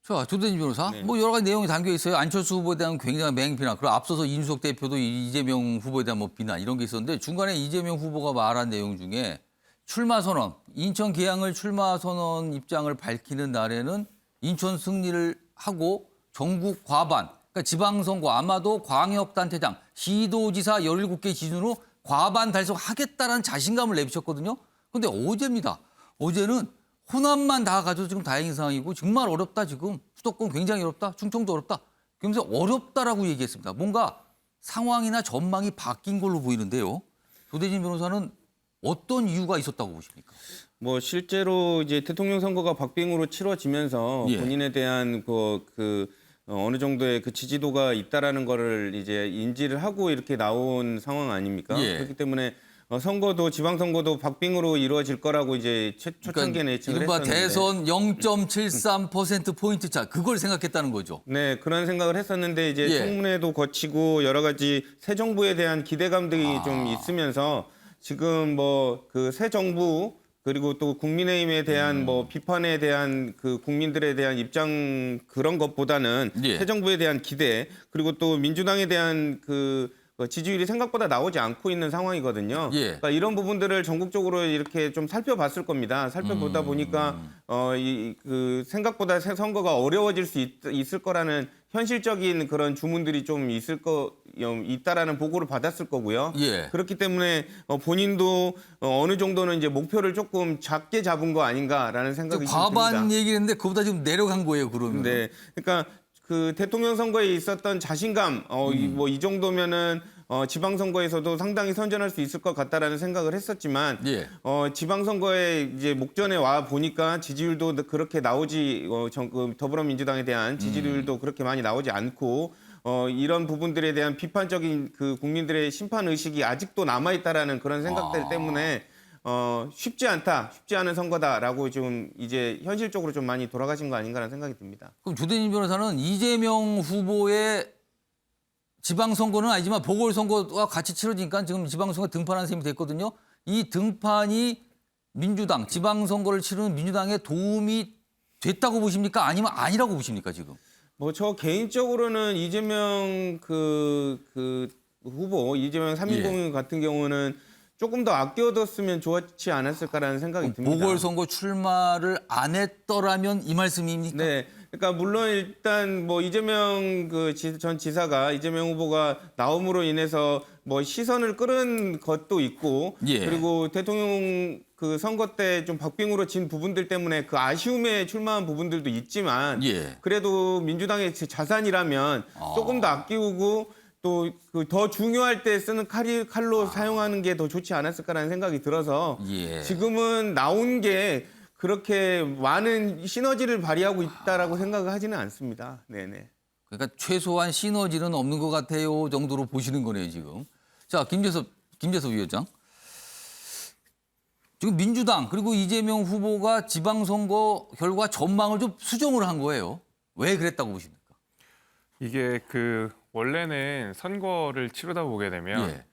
자, 조대진 변호사. 네. 뭐 여러 가지 내용이 담겨 있어요. 안철수 후보에 대한 굉장한 맹비난. 그리고 앞서서 이준석 대표도 이재명 후보에 대한 뭐 비난 이런 게 있었는데 중간에 이재명 후보가 말한 내용 중에 출마 선언, 인천 계양을 출마 선언 입장을 밝히는 날에는 인천 승리를 하고 전국 과반, 그러니까 지방선거 아마도 광역단체장, 시도지사 17개 기준으로 과반 달성하겠다라는 자신감을 내비쳤거든요. 그런데 어제입니다. 어제는 호남만 다 가져도 지금 다행인 상황이고 정말 어렵다 지금. 수도권 굉장히 어렵다. 충청도 어렵다. 그러면서 어렵다라고 얘기했습니다. 뭔가 상황이나 전망이 바뀐 걸로 보이는데요. 조대진 변호사는 어떤 이유가 있었다고 보십니까? 뭐 실제로 이제 대통령 선거가 박빙으로 치러지면서 예. 본인에 대한 어느 정도의 그 지지도가 있다라는 거를 이제 인지를 하고 이렇게 나온 상황 아닙니까? 예. 그렇기 때문에 선거도 지방선거도 박빙으로 이루어질 거라고 이제 초창기에 예측을 이른바 했었는데 대선 0.73%포인트 차 그걸 생각했다는 거죠. 네, 그런 생각을 했었는데 이제 예. 청문회도 거치고 여러 가지 새 정부에 대한 기대감들이 좀 있으면서 지금 뭐 그 새 정부 그리고 또 국민의힘에 대한 뭐 비판에 대한 그 국민들에 대한 입장 그런 것보다는 예. 새 정부에 대한 기대 그리고 또 민주당에 대한 그 지지율이 생각보다 나오지 않고 있는 상황이거든요. 예. 그러니까 이런 부분들을 전국적으로 이렇게 좀 살펴봤을 겁니다. 살펴보다 보니까 그 생각보다 선거가 어려워질 수 있을 거라는 현실적인 그런 주문들이 좀 있다라는 보고를 받았을 거고요. 예. 그렇기 때문에 본인도 어느 정도는 이제 목표를 조금 작게 잡은 거 아닌가라는 생각이 좀 과반 듭니다. 얘기했는데 그보다 지금 내려간 거예요, 그러면. 네, 그러니까 그 대통령 선거에 있었던 자신감, 뭐 이 정도면은 지방선거에서도 상당히 선전할 수 있을 것 같다라는 생각을 했었지만, 예. 지방선거에 이제 목전에 와 보니까 지지율도 그렇게 나오지, 더불어민주당에 대한 지지율도 그렇게 많이 나오지 않고, 이런 부분들에 대한 비판적인 그 국민들의 심판 의식이 아직도 남아 있다라는 그런 생각들 때문에. 쉽지 않은 선거다라고 좀 이제 현실적으로 좀 많이 돌아가신 거 아닌가라는 생각이 듭니다. 그럼 조대진 변호사는 이재명 후보의 지방선거는 아니지만 보궐선거와 같이 치러지니까 지금 지방선거 등판한 셈이 됐거든요. 이 등판이 민주당, 지방선거를 치르는 민주당에 도움이 됐다고 보십니까? 아니면 아니라고 보십니까, 지금? 뭐 저 개인적으로는 이재명 후보, 이재명 3인공 같은 경우는 조금 더 아껴뒀으면 좋았지 않았을까라는 생각이 듭니다. 보궐선거 출마를 안 했더라면 이 말씀입니까? 네. 그러니까 물론 일단 뭐 이재명 전 지사가 이재명 후보가 나옴으로 인해서 뭐 시선을 끌은 것도 있고 예. 그리고 대통령 그 선거 때 좀 박빙으로 진 부분들 때문에 그 아쉬움에 출마한 부분들도 있지만 예. 그래도 민주당의 자산이라면 조금 더 아끼고 또 더 중요할 때 쓰는 칼로 사용하는 게 더 좋지 않았을까라는 생각이 들어서 예. 지금은 나온 게 그렇게 많은 시너지를 발휘하고 있다라고 생각을 하지는 않습니다. 네네. 그러니까 최소한 시너지는 없는 것 같아요 정도로 보시는 거네요 지금. 자 김재섭 위원장. 지금 민주당 그리고 이재명 후보가 지방선거 결과 전망을 좀 수정을 한 거예요. 왜 그랬다고 보십니까? 이게 원래는 선거를 치르다 보게 되면 예.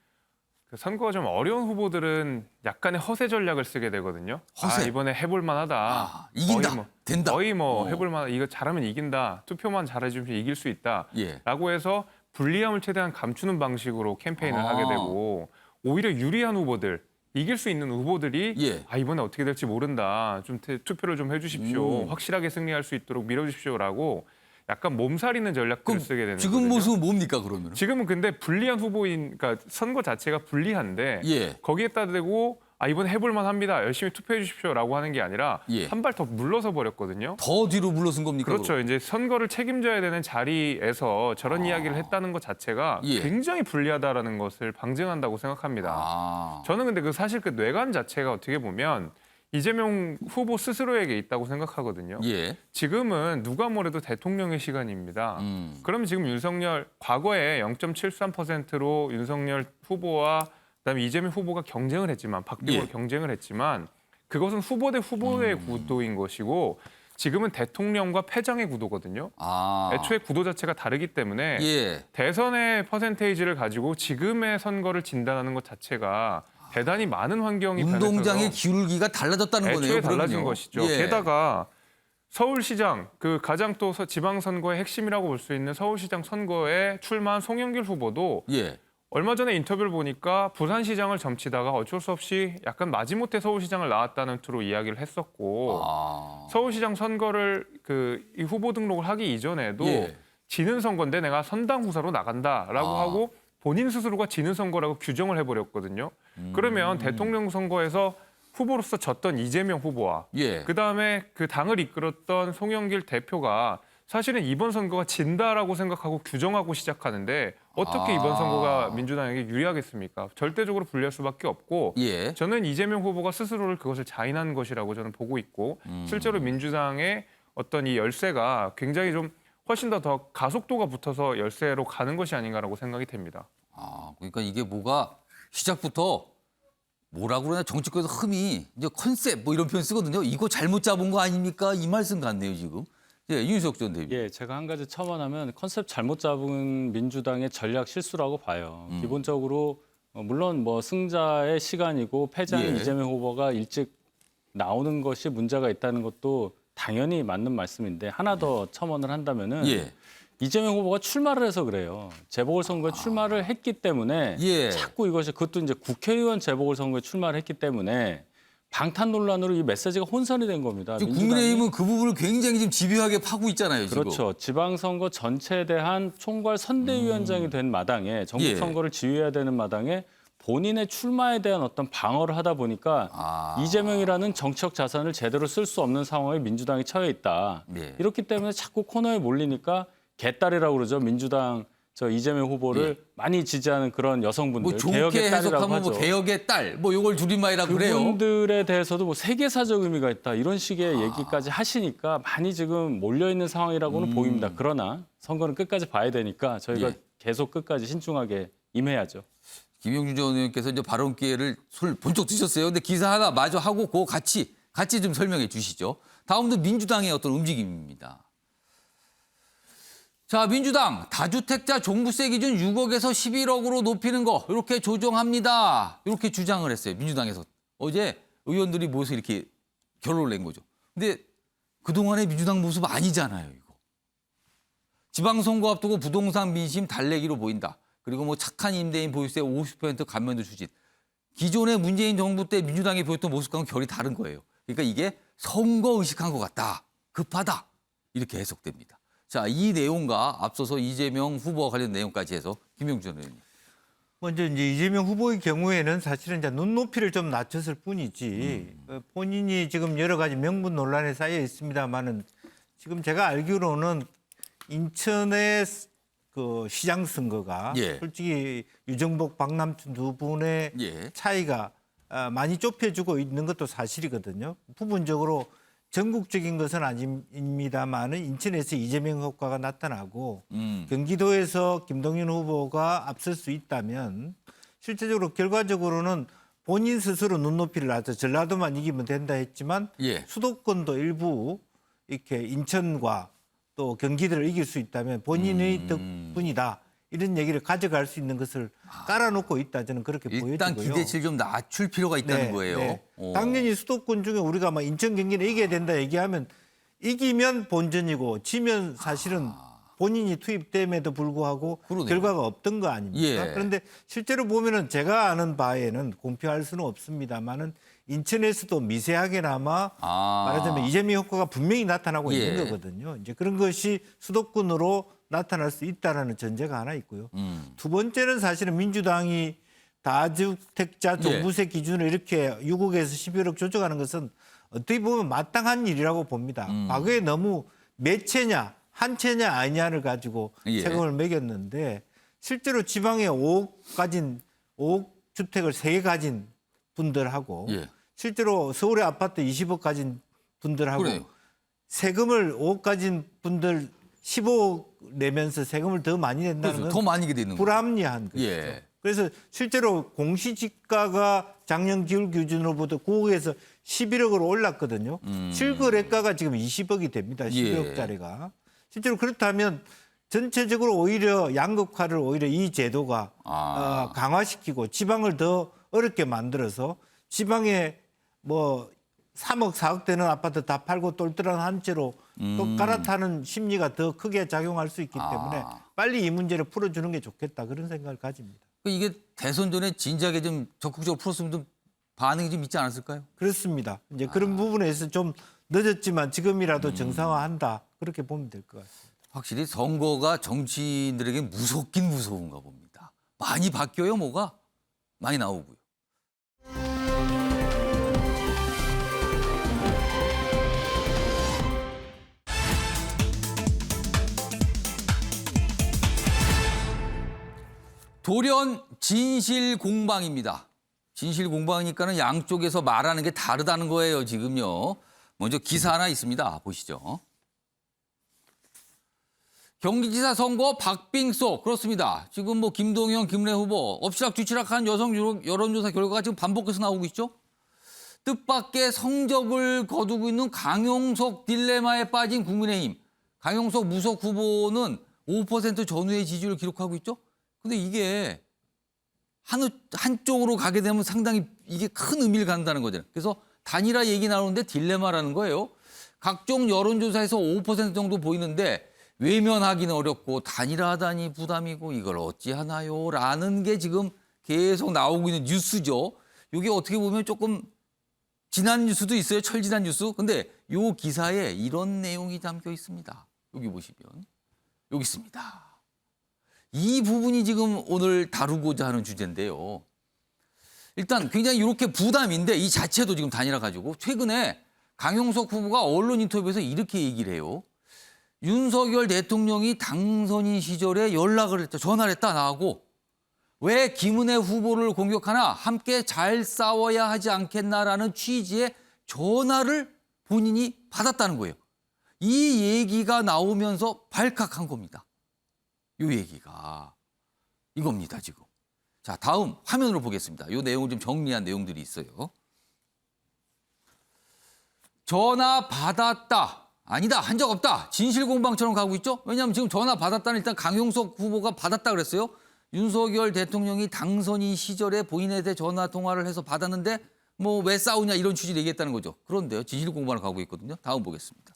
그 선거가 좀 어려운 후보들은 약간의 허세 전략을 쓰게 되거든요. 허세? 이번에 해볼 만하다. 이긴다. 된다. 거의 해볼 만하다. 이거 잘하면 이긴다. 투표만 잘해주면 이길 수 있다. 예. 라고 해서 불리함을 최대한 감추는 방식으로 캠페인을 하게 되고 오히려 유리한 후보들, 이길 수 있는 후보들이 예. 이번에 어떻게 될지 모른다. 좀 투표를 좀 해주십시오. 확실하게 승리할 수 있도록 밀어주십시오라고 약간 몸살이는 전략들을 쓰게 되는 지금 거거든요. 모습은 뭡니까 그러면? 지금은 근데 불리한 후보인, 그러니까 선거 자체가 불리한데 예. 거기에다 대고 이번에 해볼 만합니다. 열심히 투표해 주십시오라고 하는 게 아니라 예. 한 발 더 물러서 버렸거든요. 더 뒤로 물러선 겁니까? 그렇죠. 그럼? 이제 선거를 책임져야 되는 자리에서 저런 이야기를 했다는 것 자체가 예. 굉장히 불리하다라는 것을 방증한다고 생각합니다. 저는 근데 사실 그 뇌관 자체가 어떻게 보면 이재명 후보 스스로에게 있다고 생각하거든요. 예. 지금은 누가 뭐래도 대통령의 시간입니다. 그러면 지금 윤석열 과거에 0.73%로 윤석열 후보와 그다음에 이재명 후보가 경쟁을 했지만 박빙으로 경쟁을 했지만 그것은 후보 대 후보의 구도인 것이고 지금은 대통령과 패장의 구도거든요. 애초에 구도 자체가 다르기 때문에 대선의 퍼센테이지를 가지고 지금의 선거를 진단하는 것 자체가 대단히 많은 환경이 운동장의 변해서 기울기가 달라졌다는 거네요. 애초에 달라진 그러면요. 것이죠. 예. 게다가 서울시장 가장 또 지방선거의 핵심이라고 볼 수 있는 서울시장 선거에 출마한 송영길 후보도 얼마 전에 인터뷰를 보니까 부산시장을 점치다가 어쩔 수 없이 약간 마지못해 서울시장을 나왔다는 투로 이야기를 했었고 서울시장 선거를 이 후보 등록을 하기 이전에도 지는 선거인데 내가 선당 후사로 나간다라고 하고 본인 스스로가 지는 선거라고 규정을 해버렸거든요. 그러면 대통령 선거에서 후보로서 졌던 이재명 후보와 그다음에 그 당을 이끌었던 송영길 대표가 사실은 이번 선거가 진다라고 생각하고 규정하고 시작하는데 어떻게 이번 선거가 민주당에게 유리하겠습니까? 절대적으로 불리할 수밖에 없고 저는 이재명 후보가 스스로를 그것을 자인한 것이라고 저는 보고 있고 실제로 민주당의 어떤 이 열세가 굉장히 좀 훨씬 더 가속도가 붙어서 열세로 가는 것이 아닌가라고 생각이 됩니다. 그러니까 이게 뭐가 시작부터 뭐라고 그러냐 정치권에서 흠이 이제 컨셉 뭐 이런 표현 쓰거든요. 이거 잘못 잡은 거 아닙니까? 이 말씀 같네요 지금. 윤석 전 대표. 제가 한 가지 첨언하면 컨셉 잘못 잡은 민주당의 전략 실수라고 봐요. 기본적으로 물론 승자의 시간이고 패자인 이재명 후보가 일찍 나오는 것이 문제가 있다는 것도 당연히 맞는 말씀인데 하나 더 첨언을 한다면은 이재명 후보가 출마를 해서 그래요. 재보궐선거에 출마를 했기 때문에 자꾸 그것도 이제 국회의원 재보궐선거에 출마를 했기 때문에 방탄 논란으로 이 메시지가 혼선이 된 겁니다. 국민의힘은 그 부분을 굉장히 지금 집요하게 파고 있잖아요. 지금. 그렇죠. 지방선거 전체에 대한 총괄 선대위원장이 된 마당에 전국 선거를 지휘해야 되는 마당에 본인의 출마에 대한 어떤 방어를 하다 보니까 이재명이라는 정치적 자산을 제대로 쓸 수 없는 상황에 민주당이 처해 있다. 이렇기 때문에 자꾸 코너에 몰리니까 개딸이라고 그러죠. 민주당 이재명 후보를 많이 지지하는 그런 여성분들. 좋게 개혁의 딸이라고 해석하면 하죠. 개혁의 딸, 요걸 줄임말이라고 그래요. 그분들에 대해서도 세계사적 의미가 있다. 이런 식의 얘기까지 하시니까 많이 지금 몰려있는 상황이라고는 보입니다. 그러나 선거는 끝까지 봐야 되니까 저희가 계속 끝까지 신중하게 임해야죠. 김영준 전 의원께서 이제 발언 기회를 번쩍 드셨어요. 근데 기사 하나 마저 하고 그거 같이 좀 설명해 주시죠. 다음도 민주당의 어떤 움직임입니다. 자, 민주당 다주택자 종부세 기준 6억에서 11억으로 높이는 거 이렇게 조정합니다. 이렇게 주장을 했어요. 민주당에서. 어제 의원들이 모여서 이렇게 결론을 낸 거죠. 근데 그동안의 민주당 모습 아니잖아요. 이거. 지방선거 앞두고 부동산 민심 달래기로 보인다. 그리고 착한 임대인 보유세 50% 감면도 추진. 기존의 문재인 정부 때 민주당이 보였던 모습과는 결이 다른 거예요. 그러니까 이게 선거 의식한 것 같다. 급하다. 이렇게 해석됩니다. 자, 이 내용과 앞서서 이재명 후보와 관련 내용까지 해서 김영준 의원님. 먼저 이제 이재명 후보의 경우에는 사실은 이제 눈높이를 좀 낮췄을 뿐이지 본인이 지금 여러 가지 명분 논란에 쌓여 있습니다만은 지금 제가 알기로는 인천의 시장 선거가 솔직히 유정복, 박남춘 두 분의 차이가 많이 좁혀지고 있는 것도 사실이거든요. 부분적으로 전국적인 것은 아닙니다만은 인천에서 이재명 효과가 나타나고 경기도에서 김동연 후보가 앞설 수 있다면 실제적으로 결과적으로는 본인 스스로 눈높이를 낮춰 전라도만 이기면 된다 했지만 예. 수도권도 일부 이렇게 인천과 또 경기도를 이길 수 있다면 본인의 덕분이다. 이런 얘기를 가져갈 수 있는 것을 깔아놓고 있다. 저는 그렇게 보여지고요. 일단 기대치를 좀 낮출 필요가 있다는 거예요. 당연히 수도권 중에 우리가 막 인천 경기는 이겨야 된다 얘기하면 이기면 본전이고 지면 사실은 본인이 투입됨에도 불구하고 그러네요. 결과가 없던 거 아닙니까? 예. 그런데 실제로 보면은 제가 아는 바에는 공표할 수는 없습니다만은 인천에서도 미세하게나마 말하자면 이재명 효과가 분명히 나타나고 예. 있는 거거든요. 이제 그런 것이 수도권으로 나타날 수 있다라는 전제가 하나 있고요. 두 번째는 사실은 민주당이 다주택자 종부세 기준을 이렇게 6억에서 11억 조정하는 것은 어떻게 보면 마땅한 일이라고 봅니다. 과거에 너무 몇 채냐, 한 채냐 아니냐를 가지고 예. 세금을 매겼는데 실제로 지방에 5억 주택을 3개 가진 분들하고 예. 실제로 서울의 아파트 20억 가진 분들하고 그래요. 세금을 5억 가진 분들 15억 내면서 세금을 더 많이 낸다는 건 더 많이 되는 거죠. 불합리한 것이죠. 예. 그래서 실제로 공시지가가 작년 기울 기준으로부터 9억에서 11억으로 올랐거든요. 실거래가가 지금 20억이 됩니다. 12억짜리가. 실제로 그렇다면 전체적으로 오히려 양극화를 오히려 이 제도가 강화시키고 지방을 더 어렵게 만들어서 지방에 뭐 3억, 4억 되는 아파트 다 팔고 똘똘한 한 채로 또 갈아타는 심리가 더 크게 작용할 수 있기 때문에 빨리 이 문제를 풀어주는 게 좋겠다 그런 생각을 가집니다. 이게 대선 전에 진작에 좀 적극적으로 풀었으면 좀 반응이 좀 있지 않았을까요? 그렇습니다. 이제 그런 부분에서 좀 늦었지만 지금이라도 정상화한다 그렇게 보면 될 것 같습니다. 확실히 선거가 정치인들에게 무섭긴 무서운가 봅니다. 많이 바뀌어요, 뭐가? 많이 나오고요. 돌연 진실 공방입니다. 진실 공방이니까는 양쪽에서 말하는 게 다르다는 거예요, 지금요. 먼저 기사 하나 있습니다. 보시죠. 경기지사 선거 박빙속 그렇습니다. 지금 뭐 김동연, 김래 후보 엎치락뒤치락한 여성 여론조사 결과가 지금 반복해서 나오고 있죠. 뜻밖의 성적을 거두고 있는 강용석 딜레마에 빠진 국민의힘. 강용석 무석 후보는 5% 전후의 지지율을 기록하고 있죠. 근데 이게 한쪽으로 가게 되면 상당히 이게 큰 의미를 갖는다는 거잖아요. 그래서 단일화 얘기 나오는데 딜레마라는 거예요. 각종 여론조사에서 5% 정도 보이는데 외면하기는 어렵고 단일화하다니 부담이고 이걸 어찌하나요? 라는 게 지금 계속 나오고 있는 뉴스죠. 이게 어떻게 보면 조금 지난 뉴스도 있어요. 철지난 뉴스. 근데 이 기사에 이런 내용이 담겨 있습니다. 여기 보시면. 여기 있습니다. 이 부분이 지금 오늘 다루고자 하는 주제인데요. 일단 굉장히 이렇게 부담인데 이 자체도 지금 단일화 가지고 최근에 강용석 후보가 언론 인터뷰에서 이렇게 얘기를 해요. 윤석열 대통령이 당선인 시절에 연락을 했다, 전화를 했다 나하고 왜 김은혜 후보를 공격하나 함께 잘 싸워야 하지 않겠나라는 취지의 전화를 본인이 받았다는 거예요. 이 얘기가 나오면서 발칵한 겁니다. 이 얘기가 이겁니다, 지금. 자, 다음 화면으로 보겠습니다. 이 내용을 좀 정리한 내용들이 있어요. 전화 받았다. 아니다. 한 적 없다. 진실 공방처럼 가고 있죠. 왜냐하면 지금 전화 받았다는 일단 강용석 후보가 받았다 그랬어요. 윤석열 대통령이 당선인 시절에 본인한테 전화 통화를 해서 받았는데 뭐 왜 싸우냐 이런 취지를 얘기했다는 거죠. 그런데요. 진실 공방을 가고 있거든요. 다음 보겠습니다.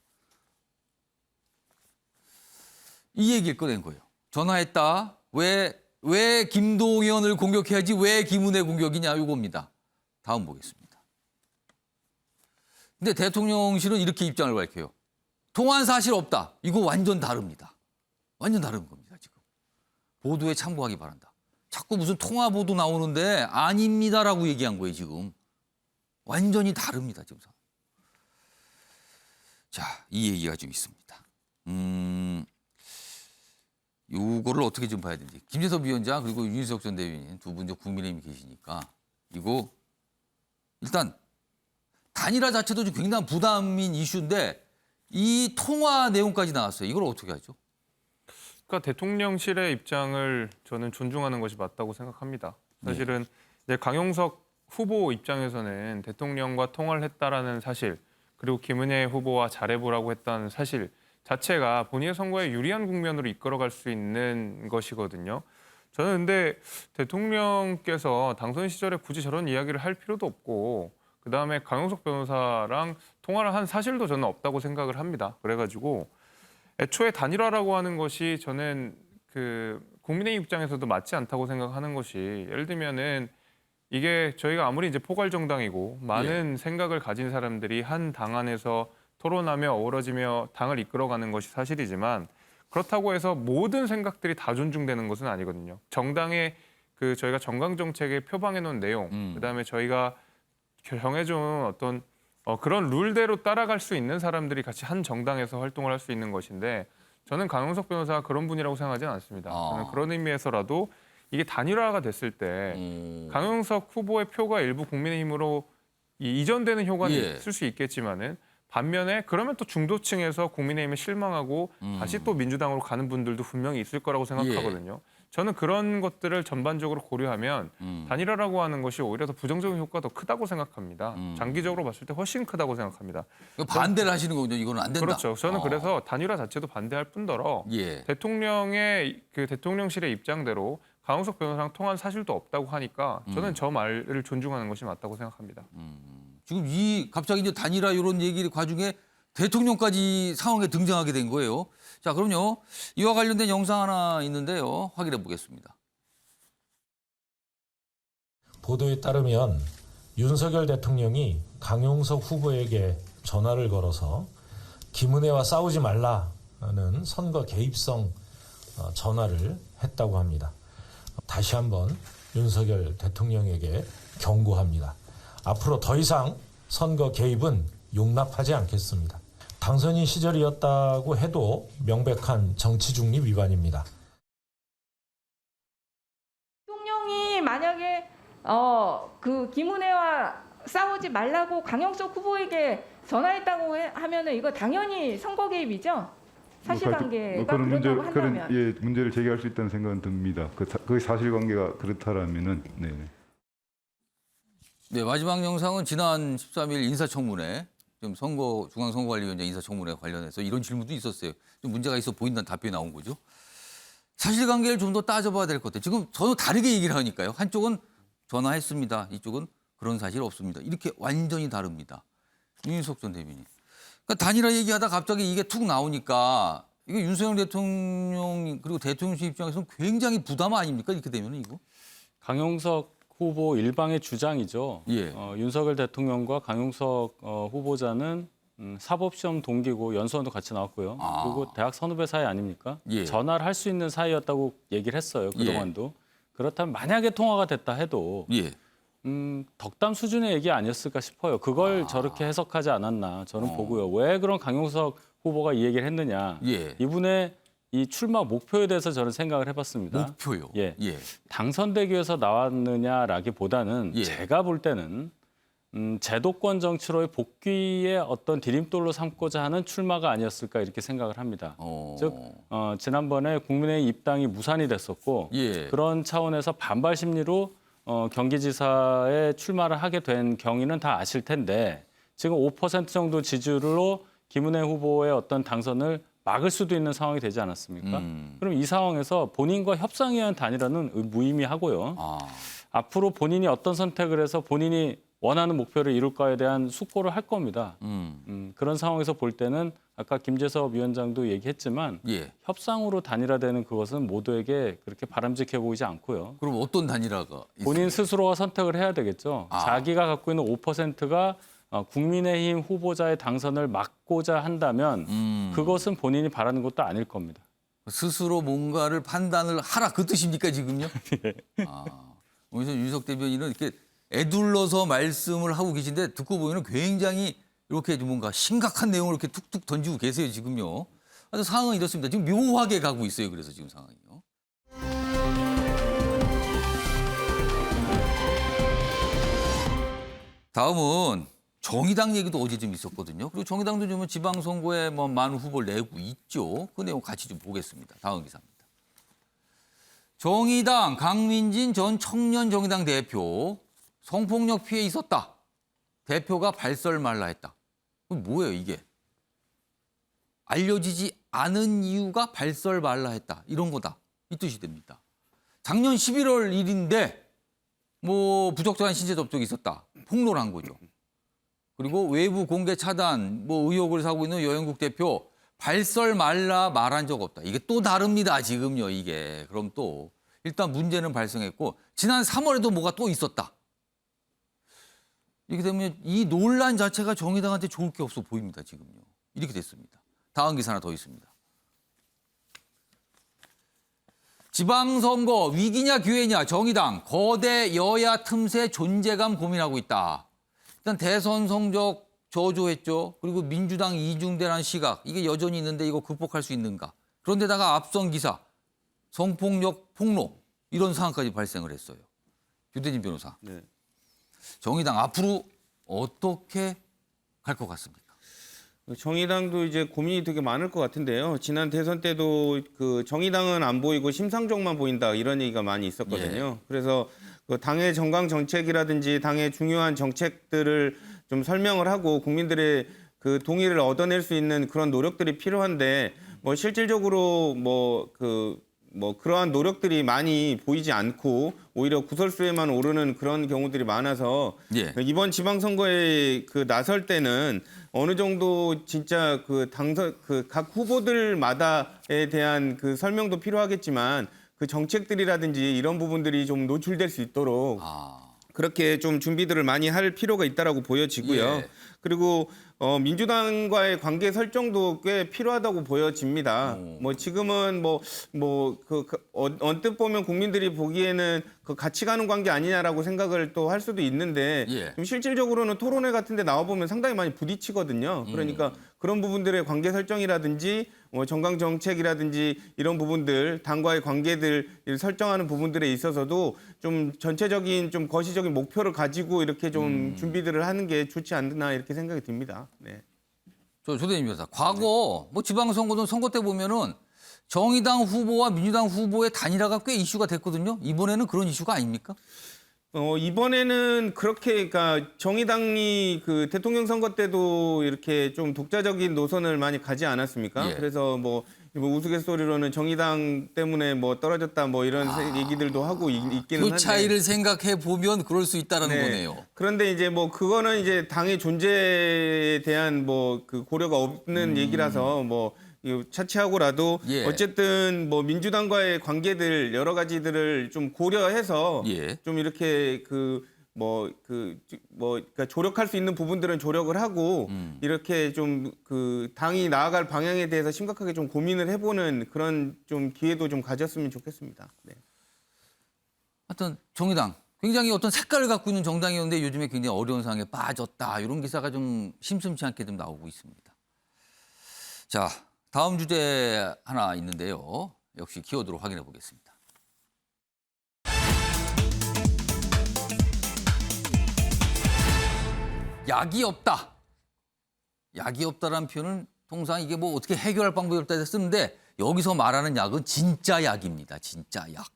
이 얘기를 꺼낸 거예요. 전화했다. 왜 김동연을 공격해야지 왜 김은혜 공격이냐 이겁니다. 다음 보겠습니다. 근데 대통령실은 이렇게 입장을 밝혀요. 통화한 사실 없다. 이거 완전 다릅니다. 완전 다른 겁니다, 지금. 보도에 참고하기 바란다. 자꾸 무슨 통화 보도 나오는데 아닙니다라고 얘기한 거예요, 지금. 완전히 다릅니다, 지금. 자, 이 얘기가 좀 있습니다. 요거를 어떻게 좀 봐야 되는지. 김재섭 위원장 그리고 윤희석 전 대변인 두 분 국민의힘이 계시니까 이거 일단 단일화 자체도 좀 굉장한 부담인 이슈인데 이 통화 내용까지 나왔어요. 이걸 어떻게 하죠? 그러니까 대통령실의 입장을 저는 존중하는 것이 맞다고 생각합니다. 사실은 이제 강용석 후보 입장에서는 대통령과 통화를 했다라는 사실, 그리고 김은혜 후보와 잘해보라고 했다는 사실 자체가 본인의 선거에 유리한 국면으로 이끌어갈 수 있는 것이거든요. 저는 근데 대통령께서 당선 시절에 굳이 저런 이야기를 할 필요도 없고, 그다음에 강용석 변호사랑 통화를 한 사실도 저는 없다고 생각을 합니다. 그래가지고 애초에 단일화라고 하는 것이 저는 그 국민의힘 입장에서도 맞지 않다고 생각하는 것이, 예를 들면은 이게 저희가 아무리 이제 포괄 정당이고 많은 생각을 가진 사람들이 한 당 안에서 토론하며 어우러지며 당을 이끌어가는 것이 사실이지만, 그렇다고 해서 모든 생각들이 다 존중되는 것은 아니거든요. 정당의 그 저희가 정강 정책에 표방해 놓은 내용, 그다음에 저희가 정해준 어떤 그런 룰대로 따라갈 수 있는 사람들이 같이 한 정당에서 활동을 할 수 있는 것인데, 저는 강용석 변호사가 그런 분이라고 생각하지는 않습니다. 저는 그런 의미에서라도 이게 단일화가 됐을 때 강용석 후보의 표가 일부 국민의힘으로 이전되는 효과는 있을 수 있겠지만은, 반면에 그러면 또 중도층에서 국민의힘에 실망하고 다시 또 민주당으로 가는 분들도 분명히 있을 거라고 생각하거든요. 저는 그런 것들을 전반적으로 고려하면 단일화라고 하는 것이 오히려 더 부정적인 효과가 더 크다고 생각합니다. 장기적으로 봤을 때 훨씬 크다고 생각합니다. 반대를 하시는 거군요. 이거는 안 된다. 그렇죠. 저는 그래서 단일화 자체도 반대할 뿐더러 대통령의 그 대통령실의 입장대로 강용석 변호사랑 통한 사실도 없다고 하니까 저는 저 말을 존중하는 것이 맞다고 생각합니다. 지금 이 갑자기 이제 단일화 이런 얘기 과중에 대통령까지 상황에 등장하게 된 거예요. 자, 그럼요. 이와 관련된 영상 하나 있는데요. 확인해 보겠습니다. 보도에 따르면 윤석열 대통령이 강용석 후보에게 전화를 걸어서 김은혜와 싸우지 말라는 선거 개입성 전화를 했다고 합니다. 다시 한번 윤석열 대통령에게 경고합니다. 앞으로 더 이상 선거 개입은 용납하지 않겠습니다. 당선인 시절이었다고 해도 명백한 정치 중립 위반입니다. 대통령이 만약에 그 김은혜와 싸우지 말라고 강용석 후보에게 전화했다고 하면은 이거 당연히 선거 개입이죠. 사실관계가 그런다고 한다면. 문제를 제기할 수 있다는 생각은 듭니다. 그 사실관계가 그렇다라면은 네, 마지막 영상은 지난 13일 인사청문회, 좀 중앙선거관리위원장 인사청문회 관련해서 이런 질문도 있었어요. 좀 문제가 있어 보인다는 답변이 나온 거죠. 사실관계를 좀 더 따져봐야 될 것 같아요. 지금 전혀 다르게 얘기를 하니까요. 한쪽은 전화했습니다. 이쪽은 그런 사실 없습니다. 이렇게 완전히 다릅니다. 윤희석 전 대변인. 그러니까 단일화 얘기하다 갑자기 이게 툭 나오니까 이게 윤석열 대통령 그리고 대통령실 입장에서는 굉장히 부담 아닙니까? 이렇게 되면 이거? 강용석 후보 일방의 주장이죠. 윤석열 대통령과 강용석 후보자는 사법시험 동기고 연수원도 같이 나왔고요. 그리고 대학 선후배 사이 아닙니까? 전화를 할 수 있는 사이였다고 얘기를 했어요. 그동안도. 그렇다면 만약에 통화가 됐다 해도 덕담 수준의 얘기 아니었을까 싶어요. 그걸 저렇게 해석하지 않았나 저는 보고요. 왜 그런 강용석 후보가 이 얘기를 했느냐. 이분의 이 출마 목표에 대해서 저는 생각을 해봤습니다. 목표요? 당선되기 위해서 나왔느냐라기보다는 제가 볼 때는 제도권 정치로의 복귀의 어떤 디딤돌로 삼고자 하는 출마가 아니었을까 이렇게 생각을 합니다. 즉 지난번에 국민의힘 입당이 무산이 됐었고 그런 차원에서 반발 심리로 경기지사에 출마를 하게 된 경위는 다 아실 텐데 지금 5% 정도 지지율로 김은혜 후보의 어떤 당선을 막을 수도 있는 상황이 되지 않았습니까? 그럼 이 상황에서 본인과 협상에 의한 단일화는 무의미하고요. 앞으로 본인이 어떤 선택을 해서 본인이 원하는 목표를 이룰까에 대한 숙고를 할 겁니다. 그런 상황에서 볼 때는 아까 김재섭 위원장도 얘기했지만 협상으로 단일화되는 그것은 모두에게 그렇게 바람직해 보이지 않고요. 그럼 어떤 단일화가 있습니까? 본인 스스로가 선택을 해야 되겠죠. 자기가 갖고 있는 5%가 국민의힘 후보자의 당선을 막고자 한다면 그것은 본인이 바라는 것도 아닐 겁니다. 스스로 뭔가를 판단을 하라 그 뜻입니까 지금요? 그래서 윤석 대변인은 이렇게 애둘러서 말씀을 하고 계신데 듣고 보면 굉장히 이렇게 뭔가 심각한 내용을 이렇게 툭툭 던지고 계세요 지금요. 아주 상황은 이렇습니다. 지금 묘하게 가고 있어요. 그래서 지금 상황이요. 다음은 정의당 얘기도 어제 좀 있었거든요. 그리고 정의당도 좀 지방선거에 뭐 많은 후보를 내고 있죠. 그 내용 같이 좀 보겠습니다. 다음 기사입니다. 정의당 강민진 전 청년정의당 대표 성폭력 피해 있었다. 대표가 발설말라했다. 뭐예요 이게? 알려지지 않은 이유가 발설말라했다. 이런 거다. 이 뜻이 됩니다. 작년 11월 1일인데 뭐 부적절한 신체 접촉이 있었다. 폭로를 한 거죠. 그리고 외부 공개 차단 뭐 의혹을 사고 있는 여영국 대표 발설 말라 말한 적 없다. 이게 또 다릅니다. 지금요 이게. 그럼 또 일단 문제는 발생했고 지난 3월에도 뭐가 또 있었다. 이렇게 되면 이 논란 자체가 정의당한테 좋을 게 없어 보입니다. 지금요. 이렇게 됐습니다. 다음 기사 하나 더 있습니다. 지방선거 위기냐 기회냐 정의당 거대 여야 틈새 존재감 고민하고 있다. 일단 대선 성적 저조했죠. 그리고 민주당 이중대라는 시각 이게 여전히 있는데 이거 극복할 수 있는가. 그런데다가 앞선 기사 성폭력 폭로 이런 상황까지 발생을 했어요. 유대진 변호사. 네. 정의당 앞으로 어떻게 갈 것 같습니까? 정의당도 이제 고민이 되게 많을 것 같은데요. 지난 대선 때도 그 정의당은 안 보이고 심상정만 보인다 이런 얘기가 많이 있었거든요. 예. 그래서 그 당의 정강 정책이라든지 당의 중요한 정책들을 좀 설명을 하고 국민들의 그 동의를 얻어낼 수 있는 그런 노력들이 필요한데 뭐 실질적으로 그러한 노력들이 많이 보이지 않고 오히려 구설수에만 오르는 그런 경우들이 많아서 예. 이번 지방선거에 그 나설 때는 어느 정도 진짜 그 당선 그 각 후보들마다에 대한 그 설명도 필요하겠지만 그 정책들이라든지 이런 부분들이 좀 노출될 수 있도록 그렇게 좀 준비들을 많이 할 필요가 있다라고 보여지고요. 예. 그리고 민주당과의 관계 설정도 꽤 필요하다고 보여집니다. 뭐 지금은 언뜻 보면 국민들이 보기에는 그 같이 가는 관계 아니냐라고 생각을 또 할 수도 있는데 예. 좀 실질적으로는 토론회 같은 데 나와 보면 상당히 많이 부딪히거든요. 그러니까 그런 부분들의 관계 설정이라든지 뭐 정강 정책이라든지 이런 부분들 당과의 관계들 설정하는 부분들에 있어서도 좀 전체적인 좀 거시적인 목표를 가지고 이렇게 좀 준비들을 하는 게 좋지 않나 이렇게 생각이 듭니다. 네. 조대진 변호사. 과거 뭐 지방선거든 선거 때 보면은 정의당 후보와 민주당 후보의 단일화가 꽤 이슈가 됐거든요. 이번에는 그런 이슈가 아닙니까? 이번에는 그렇게 그러니까 정의당이 그 대통령 선거 때도 이렇게 좀 독자적인 노선을 많이 가지 않았습니까? 예. 그래서 뭐 우스갯소리로는 정의당 때문에 뭐 떨어졌다 뭐 이런 얘기들도 하고 있기는 한데 그 차이를 생각해 보면 그럴 수 있다라는 네. 거네요. 그런데 이제 뭐 그거는 이제 당의 존재에 대한 뭐 그 고려가 없는 얘기라서 뭐 차치하고라도 예. 어쨌든 뭐 민주당과의 관계들 여러 가지들을 좀 고려해서 예. 좀 이렇게 그러니까 조력할 수 있는 부분들은 조력을 하고 이렇게 좀 그 당이 나아갈 방향에 대해서 심각하게 좀 고민을 해보는 그런 좀 기회도 좀 가졌으면 좋겠습니다. 네. 하여튼 정의당 굉장히 어떤 색깔을 갖고 있는 정당이었는데 요즘에 굉장히 어려운 상황에 빠졌다. 이런 기사가 좀 심심치 않게 좀 나오고 있습니다. 자, 다음 주제 하나 있는데요. 역시 키워드로 확인해 보겠습니다. 약이 없다. 약이 없다라는 표현은 통상 이게 뭐 어떻게 해결할 방법이 없다 해서 쓰는데 여기서 말하는 약은 진짜 약입니다. 진짜 약.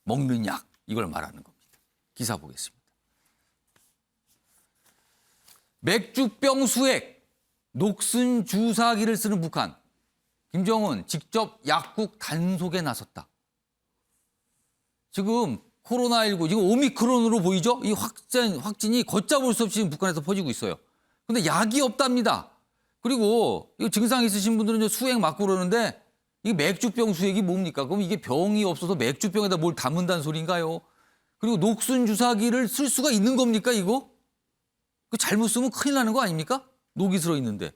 먹는 약. 이걸 말하는 겁니다. 기사 보겠습니다. 맥주병 수액, 녹슨 주사기를 쓰는 북한. 김정은 직접 약국 단속에 나섰다. 지금 코로나19, 지금 오미크론으로 보이죠? 이 확진이 걷잡을 수 없이 지금 북한에서 퍼지고 있어요. 근데 약이 없답니다. 그리고 이 증상 있으신 분들은 이제 수액 맞고 그러는데 이 맥주병 수액이 뭡니까? 그럼 이게 병이 없어서 맥주병에다 뭘 담은다는 소리인가요? 그리고 녹슨 주사기를 쓸 수가 있는 겁니까, 이거? 그 잘못 쓰면 큰일 나는 거 아닙니까? 녹이 들어 있는데.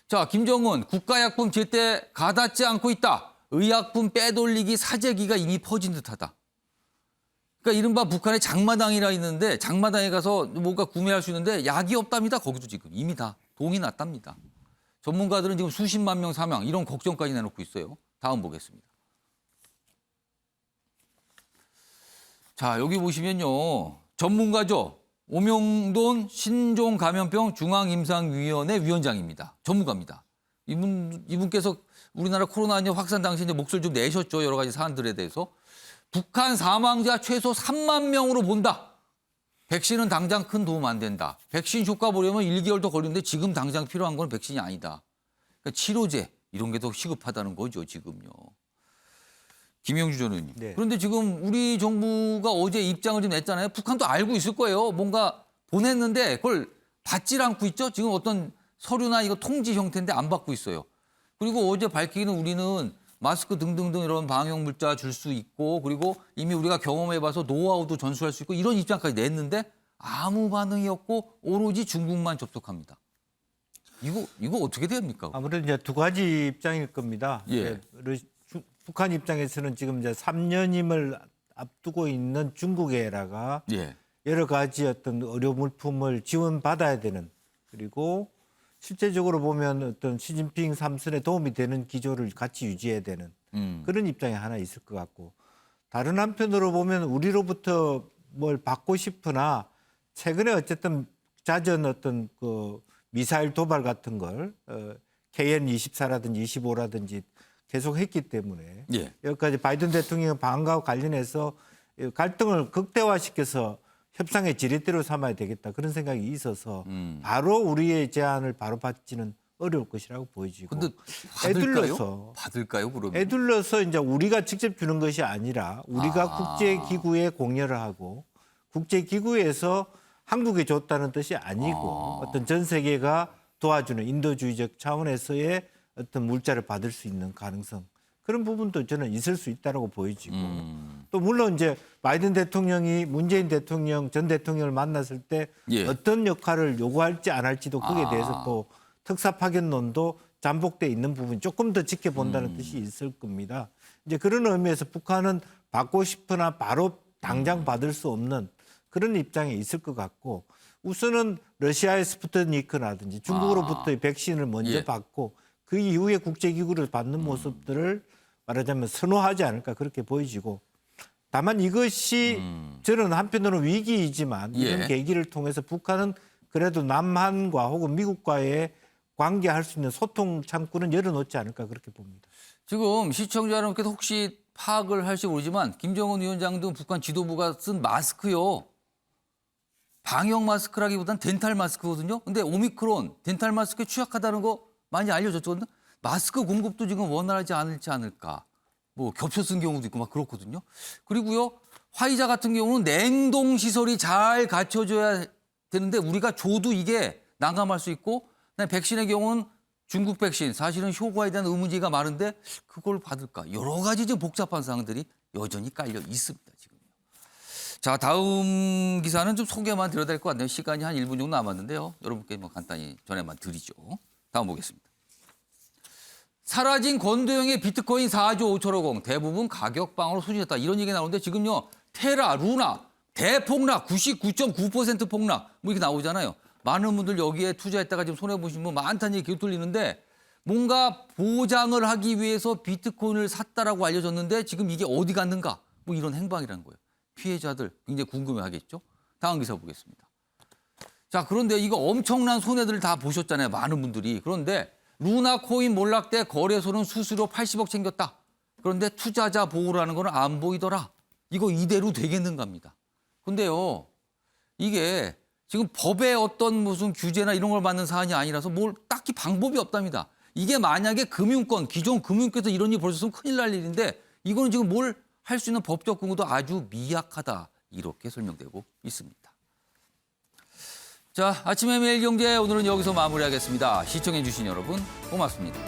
자, 김정은 국가약품 제때 가닿지 않고 있다. 의약품 빼돌리기 사재기가 이미 퍼진 듯하다. 그러니까 이른바 북한의 장마당이라 있는데 장마당에 가서 뭔가 구매할 수 있는데 약이 없답니다. 거기도 지금 이미 다 동이 났답니다. 전문가들은 지금 수십만 명 사망 이런 걱정까지 내놓고 있어요. 다음 보겠습니다. 자, 여기 보시면요. 전문가죠. 오명돈 신종감염병 중앙임상위원회 위원장입니다. 전문가입니다. 이분께서 우리나라 코로나 확산 당시 이제 목소리 좀 내셨죠. 여러 가지 사안들에 대해서. 북한 사망자 최소 3만 명으로 본다. 백신은 당장 큰 도움 안 된다. 백신 효과 보려면 1개월 더 걸리는데 지금 당장 필요한 건 백신이 아니다. 그러니까 치료제 이런 게 더 시급하다는 거죠, 지금요. 김영주 전 의원님. 네. 그런데 지금 우리 정부가 어제 입장을 좀 냈잖아요. 북한도 알고 있을 거예요. 뭔가 보냈는데 그걸 받질 않고 있죠. 지금 어떤 서류나 이거 통지 형태인데 안 받고 있어요. 그리고 어제 밝히기는 우리는 마스크 등등등 이런 방역 물자 줄 수 있고 그리고 이미 우리가 경험해봐서 노하우도 전수할 수 있고 이런 입장까지 냈는데 아무 반응이 없고 오로지 중국만 접촉합니다. 이거 어떻게 됩니까? 아무래도 이제 두 가지 입장일 겁니다. 예. 북한 입장에서는 지금 이제 3년임을 앞두고 있는 중국에다가 예. 여러 가지 어떤 의료 물품을 지원받아야 되는 그리고 실제적으로 보면 어떤 시진핑 3선에 도움이 되는 기조를 같이 유지해야 되는 그런 입장이 하나 있을 것 같고 다른 한편으로 보면 우리로부터 뭘 받고 싶으나 최근에 어쨌든 잦은 어떤 그 미사일 도발 같은 걸 KN-24라든지 25라든지 계속 했기 때문에 예. 여기까지 바이든 대통령 방한과 관련해서 갈등을 극대화시켜서 협상의 지렛대로 삼아야 되겠다 그런 생각이 있어서 바로 우리의 제안을 바로 받지는 어려울 것이라고 보여지고 근데 받을까요 그러면? 애둘러서 이제 우리가 직접 주는 것이 아니라 우리가 국제기구에 공여를 하고 국제기구에서 한국에 줬다는 뜻이 아니고 어떤 전 세계가 도와주는 인도주의적 차원에서의 어떤 물자를 받을 수 있는 가능성 그런 부분도 저는 있을 수 있다고 보여지고 또 물론 이제 바이든 대통령이 문재인 대통령 전 대통령을 만났을 때 예. 어떤 역할을 요구할지 안 할지도 거기에 대해서 또 특사 파견론도 잠복돼 있는 부분 조금 더 지켜본다는 뜻이 있을 겁니다. 이제 그런 의미에서 북한은 받고 싶으나 바로 당장 받을 수 없는 그런 입장에 있을 것 같고 우선은 러시아의 스푸트니크라든지 중국으로부터의 백신을 먼저 예. 받고 그 이후에 국제기구를 받는 모습들을 말하자면 선호하지 않을까 그렇게 보여지고 다만 이것이 저는 한편으로는 위기이지만 이런 예. 계기를 통해서 북한은 그래도 남한과 혹은 미국과의 관계할 수 있는 소통 창구는 열어놓지 않을까 그렇게 봅니다. 지금 시청자 여러분께서 혹시 파악을 할지 모르지만 김정은 위원장도 북한 지도부가 쓴 마스크요. 방역 마스크라기보다는 덴탈 마스크거든요. 근데 오미크론 덴탈 마스크에 취약하다는 거 많이 알려졌거든요. 마스크 공급도 지금 원활하지 않을까. 뭐 겹쳐 쓴 경우도 있고 막 그렇거든요. 그리고요. 화이자 같은 경우는 냉동 시설이 잘 갖춰져야 되는데 우리가 줘도 이게 난감할 수 있고 그다음에 백신의 경우는 중국 백신 사실은 효과에 대한 의문지가 많은데 그걸 받을까. 여러 가지 좀 복잡한 사항들이 여전히 깔려 있습니다. 지금요. 자, 다음 기사는 좀 소개만 드려야 될 것 같네요. 시간이 한 1분 정도 남았는데요. 여러분께 뭐 간단히 전해만 드리죠. 다음 보겠습니다. 사라진 권도영의 비트코인 4조 5천억 원 대부분 가격방으로 소진했다. 이런 얘기 나오는데 지금요. 테라, 루나 대폭락 99.9% 폭락 뭐 이렇게 나오잖아요. 많은 분들 여기에 투자했다가 지금 손해보신 분 많다는 얘기 들리는데 뭔가 보장을 하기 위해서 비트코인을 샀다라고 알려졌는데 지금 이게 어디 갔는가 뭐 이런 행방이라는 거예요. 피해자들 굉장히 궁금해하겠죠. 다음 기사 보겠습니다. 자, 그런데 이거 엄청난 손해들을 다 보셨잖아요. 많은 분들이. 그런데 루나 코인 몰락 때 거래소는 수수료 80억 챙겼다. 그런데 투자자 보호라는 거는 안 보이더라. 이거 이대로 되겠는가입니다. 근데요. 이게 지금 법의 어떤 무슨 규제나 이런 걸 받는 사안이 아니라서 뭘 딱히 방법이 없답니다. 이게 만약에 금융권, 기존 금융권에서 이런 일이 벌어졌으면 큰일 날 일인데 이거는 지금 뭘 할 수 있는 법적 근거도 아주 미약하다. 이렇게 설명되고 있습니다. 자, 아침의 매일경제 오늘은 여기서 마무리하겠습니다. 시청해 주신 여러분 고맙습니다.